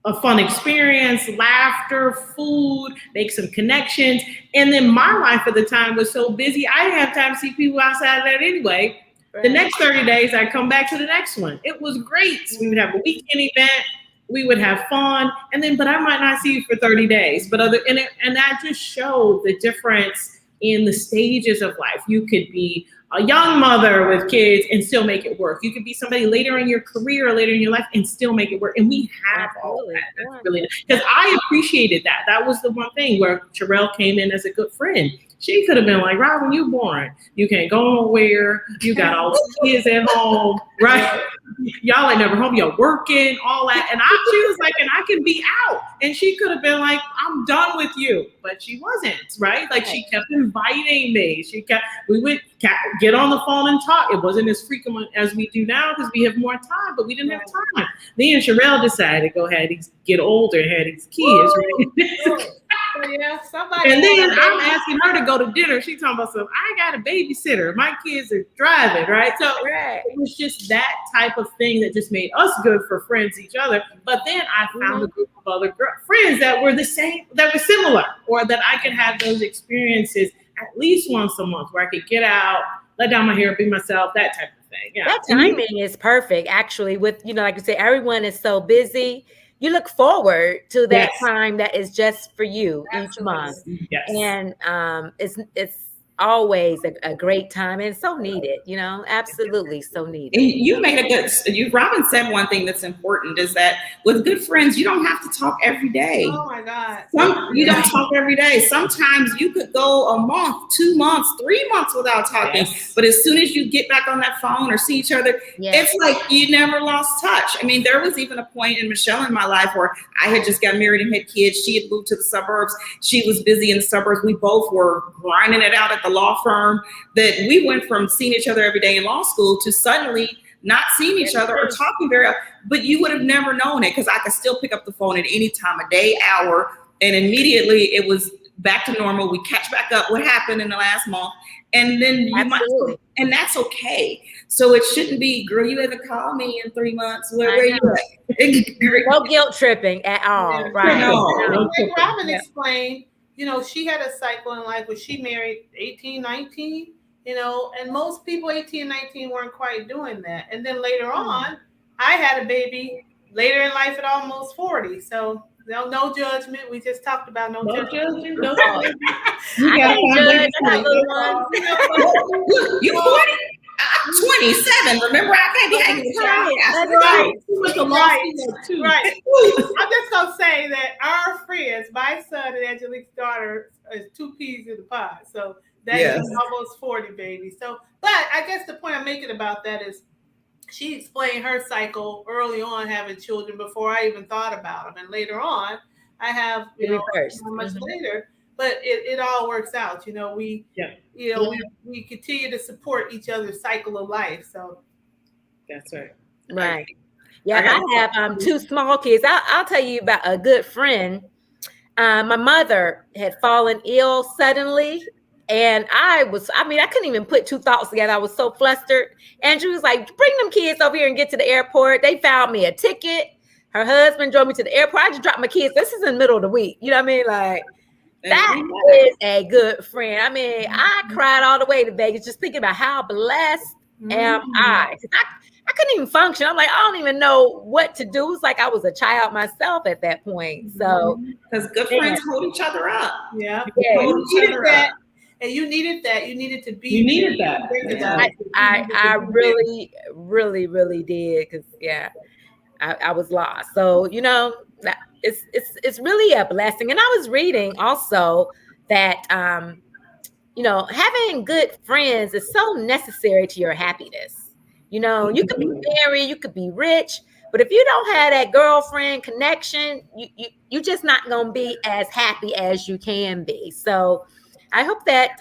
a fun experience, laughter, food, make some connections. And then my life at the time was so busy, I didn't have time to see people outside of that anyway. Right. The next 30 days, I'd come back to the next one. It was great. We would have a weekend event. We would have fun. But I might not see you for 30 days. And that just showed the difference in the stages of life. You could be a young mother with kids and still make it work. You could be somebody later in your career or later in your life and still make it work. And we have all of that. That's really, because I appreciated that. That was the one thing where Cherelle came in as a good friend. She could have been like, Robin, you boring. You can't go nowhere. You got all the kids at home, right? Y'all ain't never home. You're working, all that. And she was like, and I can be out. And she could have been like, I'm done with you. But she wasn't, right? Like she kept inviting me. We would get on the phone and talk. It wasn't as frequent as we do now because we have more time, but we didn't have time. Me and Cherelle decided to go ahead and get older and have these kids, right? Yeah, and then I'm asking her to go to dinner. She's talking about something. I got a babysitter. My kids are driving, right? So it was just that type of thing that just made us good for friends, each other. But then I found a group of other friends that were the same, that were similar, or that I could have those experiences at least once a month where I could get out, let down my hair, be myself, that type of thing. Yeah. That timing is perfect, actually. With, like you say, everyone is so busy. You look forward to that time that is just for you each month. Yes. And it's always a great time and so needed, absolutely so needed. And you made Robin said one thing that's important is that with good friends, you don't have to talk every day. Oh my God. You don't talk every day. Sometimes you could go a month, 2 months, 3 months without talking. Yes. But as soon as you get back on that phone or see each other, it's like you never lost touch. I mean, there was even a point in Michelle in my life where I had just got married and had kids. She had moved to the suburbs. She was busy in the suburbs. We both were grinding it out at the law firm, that we went from seeing each other every day in law school to suddenly not seeing each other or talking very often. But you would have never known it because I could still pick up the phone at any time of day, hour, and immediately it was back to normal. We catch back up what happened in the last month, and then and that's okay. So it shouldn't be, girl, you haven't called me in 3 months. Where you at? No guilt tripping at all, right? No. Like Robin explained, she had a cycle in life where she married 18, 19, and most people 18, 19 weren't quite doing that. And then later on, I had a baby later in life at almost 40. So no judgment. We just talked about no judgment. No I can't judge. I got little ones. You 40? I'm 27. Remember, I can't be hanging with y'all. That's right. I'm just gonna say that our friends, my son and Angelique's daughter, is 2 peas in the pod. So that's almost 40, baby. So, but I guess the point I'm making about that is she explained her cycle early on having children before I even thought about them, and later on I have much later. But it all works out, we continue to support each other's cycle of life. So that's right. Right. Yeah, I have 2 small kids. I'll tell you about a good friend. My mother had fallen ill suddenly, and I couldn't even put 2 thoughts together. I was so flustered. Andrew was like, bring them kids over here and get to the airport. They found me a ticket. Her husband drove me to the airport. I just dropped my kids. This is in the middle of the week. You know what I mean? Like, that is a good friend. I mean, I cried all the way to Vegas just thinking about how blessed am I. I couldn't even function. I'm like, I don't even know what to do. It's like I was a child myself at that point. So, because good friends hold each other up. Yeah. You needed that. And you needed that. You needed to be. You needed that. I really, really, really did. Because I was lost. So, it's really a blessing. And I was reading also that, having good friends is so necessary to your happiness. You could be married, you could be rich, but if you don't have that girlfriend connection, you just not going to be as happy as you can be. So I hope that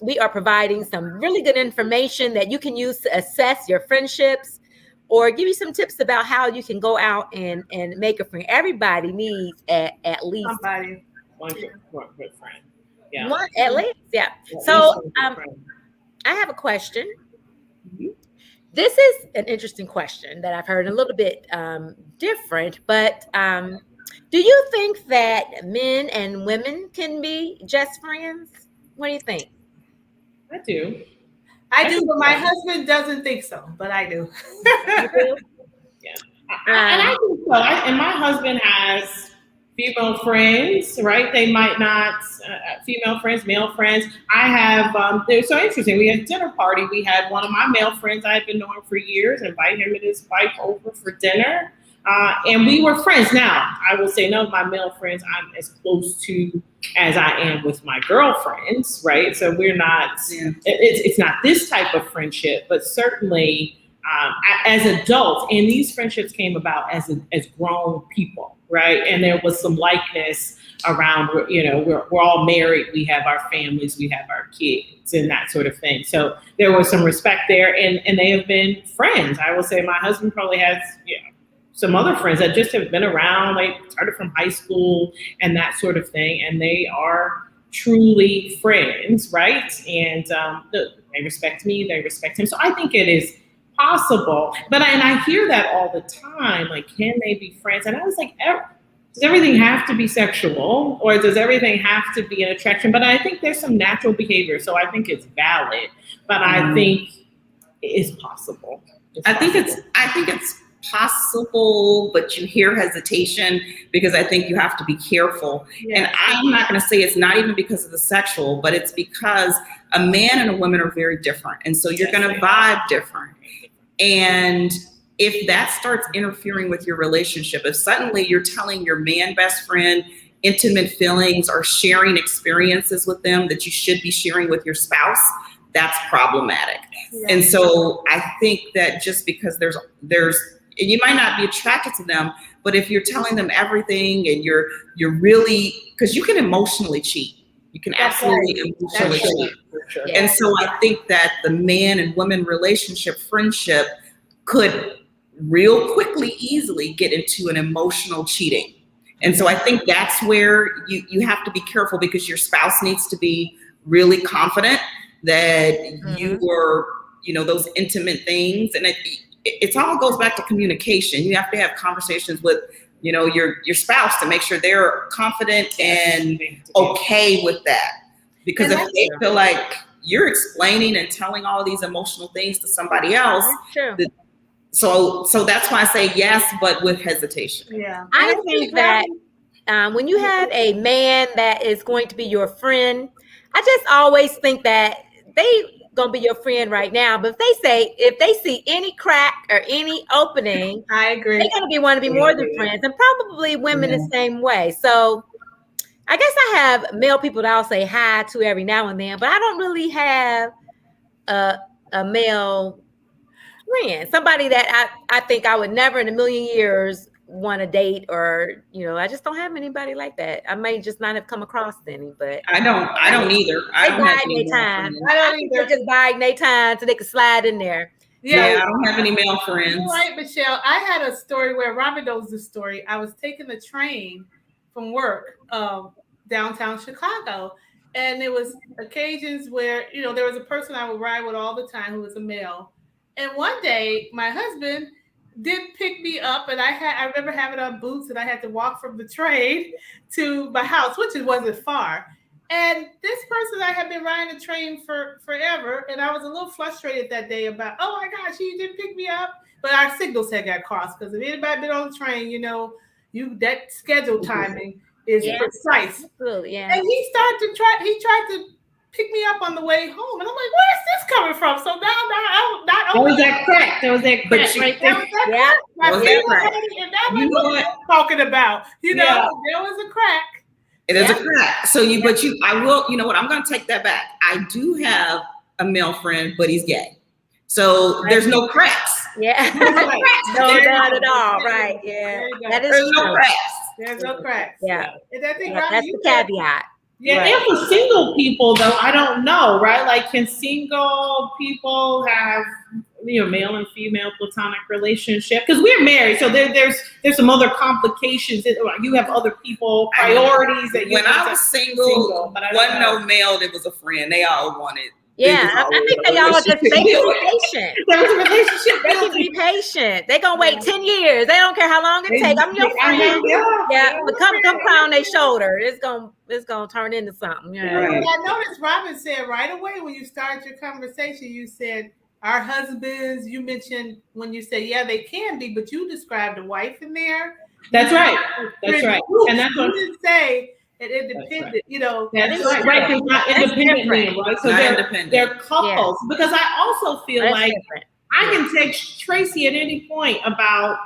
we are providing some really good information that you can use to assess your friendships, or give you some tips about how you can go out and make a friend. Everybody needs at least one good friend. Yeah. One at least, yeah. So I have a question. Mm-hmm. This is an interesting question that I've heard, a little bit different, but do you think that men and women can be just friends? What do you think? I do. I do, but my husband doesn't think so, but I do. You do? Yeah. And I think so. And my husband has female friends, right? They might not, female friends, male friends. I have, they're so interesting. We had a dinner party. We had one of my male friends I had been knowing for years, invite him and his wife over for dinner. And we were friends. Now, I will say none of my male friends I'm as close to as I am with my girlfriends, right? So we're not, it's not this type of friendship, but certainly as adults, and these friendships came about as grown people, right? And there was some likeness around, we're all married, we have our families, we have our kids and that sort of thing. So there was some respect there, and they have been friends. I will say my husband probably has, some other friends that just have been around, like started from high school and that sort of thing. And they are truly friends, right? And they respect me, they respect him. So I think it is possible. But I hear that all the time, like, can they be friends? And I was like, does everything have to be sexual, or does everything have to be an attraction? But I think there's some natural behavior. So I think it's valid, but I think it's possible. I think it's possible, but you hear hesitation because I think you have to be careful. Yeah. And I'm not going to say it's not even because of the sexual, but it's because a man and a woman are very different. And so you're going to vibe different. And if that starts interfering with your relationship, if suddenly you're telling your man best friend intimate feelings or sharing experiences with them that you should be sharing with your spouse, that's problematic. Yeah. And so I think that just because there's and you might not be attracted to them, but if you're telling them everything and you're really, because you can emotionally cheat. You can absolutely emotionally cheat. Sure. Yeah. And so I think that the man and woman relationship, friendship could real quickly, easily get into an emotional cheating. And so I think that's where you have to be careful, because your spouse needs to be really confident that you were, those intimate things. And it all goes back to communication. You have to have conversations with, your spouse to make sure they're confident and okay with that. Because if they feel like you're explaining and telling all these emotional things to somebody else, so that's why I say yes, but with hesitation. Yeah. I think that when you have a man that is going to be your friend, I just always think that they gonna be your friend right now, but if they see any crack or any opening, I agree. they're gonna want to be more than friends, and probably women the same way. So I guess I have male people that I'll say hi to every now and then, but I don't really have a male friend, somebody that I think I would never in a million years want to date, or I just don't have anybody like that. I may just not have come across any, but I don't either. I don't have any time. male I don't either. Just buying their time so they can slide in there. Yeah, I don't have any male friends. You're right, Michelle. I had a story where Robert knows the story. I was taking the train from work downtown Chicago, and there was occasions where there was a person I would ride with all the time who was a male, and one day my husband did pick me up, and I remember having on boots, and I had to walk from the train to my house, which wasn't far. And this person, I had been riding the train for forever, and I was a little frustrated that day about, oh my gosh, you didn't pick me up. But our signals had got crossed, because if anybody been on the train, that schedule timing is precise. Absolutely, yeah. And he tried to pick me up on the way home, and I'm like, where's this coming from? So now not only that crack. There was that crack right there. And that's what I'm talking about. There was a crack. It is a crack. So I will, what, I'm going to take that back. I do have a male friend, but he's gay. So there's no cracks. Yeah. No, not at all. Right. Yeah. That is There's no cracks. There's no cracks. Yeah. And I think that's the caveat. Yeah, right. And for single people, though, I don't know, right? Like, can single people have, male and female platonic relationship? Because we're married, so there's some other complications. You have other people, priorities. When I was single, wasn't no male that was a friend. They all wanted. Yeah, I think they all just be patient. There was a relationship. They can be patient. They're gonna wait 10 years. They don't care how long it takes. I'm your friend. Yeah, but come cry on their shoulder. It's gonna turn into something. Right. I noticed Robin said right away when you started your conversation, you said our husbands. You mentioned when you said they can be, but you described a wife in there. That's right. That's right. And that's what you didn't say. It independent, That's right. Because not independent men, right? So they're couples. Yeah. Because I also feel like I can text Tracy at any point about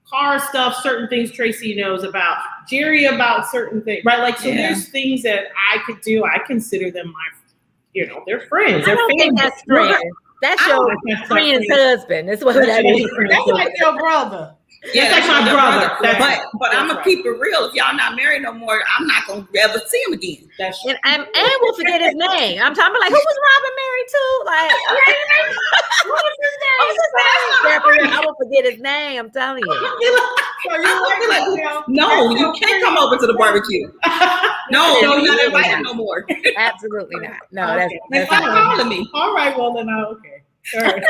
car stuff, certain things Tracy knows about, Jerry about certain things, right? Like, so there's things that I could do. I consider them my, they're friends. I don't think that's friends. That's your friend's husband. That's what that is. That's like your brother. Yeah, that's my brother. But I'm gonna keep it real. If y'all not married no more, I'm not gonna ever see him again. And we'll forget his name. I'm talking about, like, who was Robin married to? Like, what was his name? I will forget his name. I'm telling you. No, you can't come over to the barbecue. No, you're not invited no more. Absolutely not. No, that's not calling me. All right, well then, okay. All right.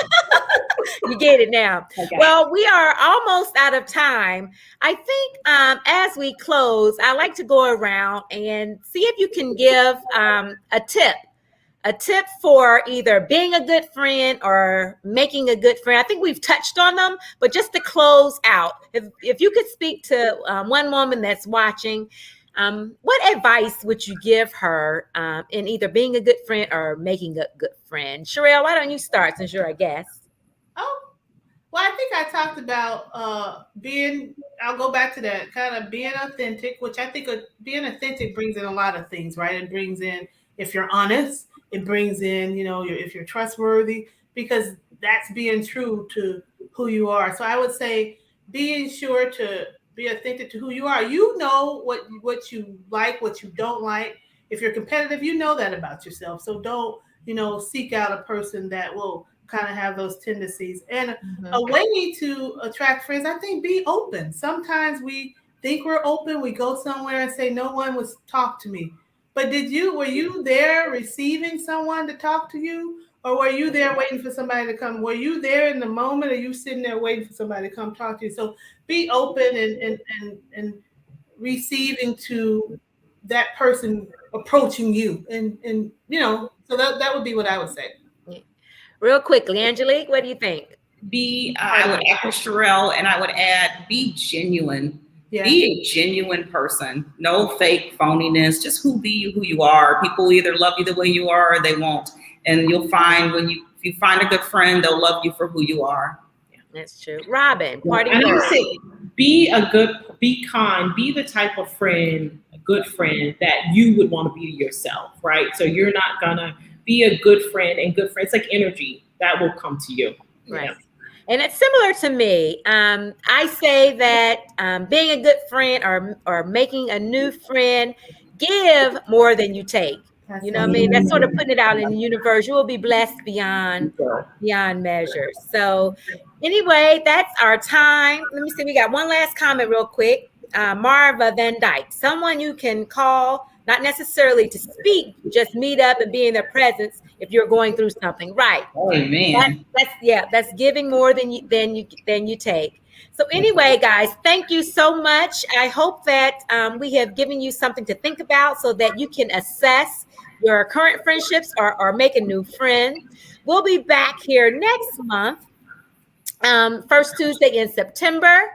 You get it now. Okay. Well, we are almost out of time. I think as we close, I like to go around and see if you can give a tip a tip for either being a good friend or making a good friend. I think we've touched on them, but just to close out, if you could speak to one woman that's watching, what advice would you give her in either being a good friend or making a good friend? Cherelle, why don't you start since you're a guest? Oh, well, I think I talked about I'll go back to that kind of being authentic, which I think being authentic brings in a lot of things, right? It brings in, if you're honest, it brings in, if you're trustworthy, because that's being true to who you are. So I would say being sure to be authentic to who you are. You know what you like, what you don't like. If you're competitive, you know that about yourself. So don't, seek out a person that will kind of have those tendencies. And a way to attract friends, I think, be open. Sometimes we think we're open. We go somewhere and say, no one would talk to me. But were you there receiving someone to talk to you? Or were you there waiting for somebody to come? Were you there in the moment, or you sitting there waiting for somebody to come talk to you? So be open and receiving to that person approaching you. And so that would be what I would say. Real quickly, Angelique, what do you think? I would echo Cherelle, and I would add, be genuine. Yeah. Be a genuine person. No fake phoniness. Just who you are. People either love you the way you are or they won't. And you'll find if you find a good friend, they'll love you for who you are. Yeah, that's true. Robin, party. And I would say, be kind, be the type of friend, a good friend that you would want to be to yourself, right? So you're not gonna be a good friend, and good friends, like energy that will come to you. Right. Yeah. And it's similar to me. I say that being a good friend or making a new friend, give more than you take. You know what I mean? That's sort of putting it out in the universe. You will be blessed beyond measure. So anyway, that's our time. Let me see. We got one last comment real quick. Marva Van Dyke, someone you can call, not necessarily to speak, just meet up and be in their presence if you're going through something. Right. Amen. That's giving more than you take. So anyway, guys, thank you so much. I hope that we have given you something to think about so that you can assess your current friendships or make a new friend. We'll be back here next month, first Tuesday in September.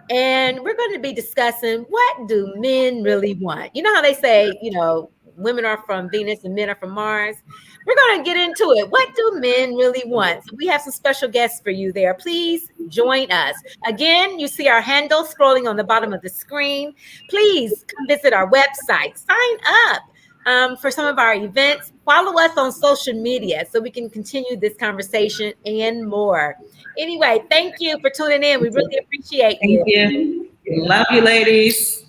And we're going to be discussing, what do men really want? You know how they say, women are from Venus and men are from Mars. We're going to get into it. What do men really want? So we have some special guests for you there. Please join us. Again, you see our handle scrolling on the bottom of the screen. Please come visit our website. Sign up for some of our events. Follow us on social media so we can continue this conversation and more. Anyway, thank you for tuning in. We really appreciate you. Thank you. Love you, ladies.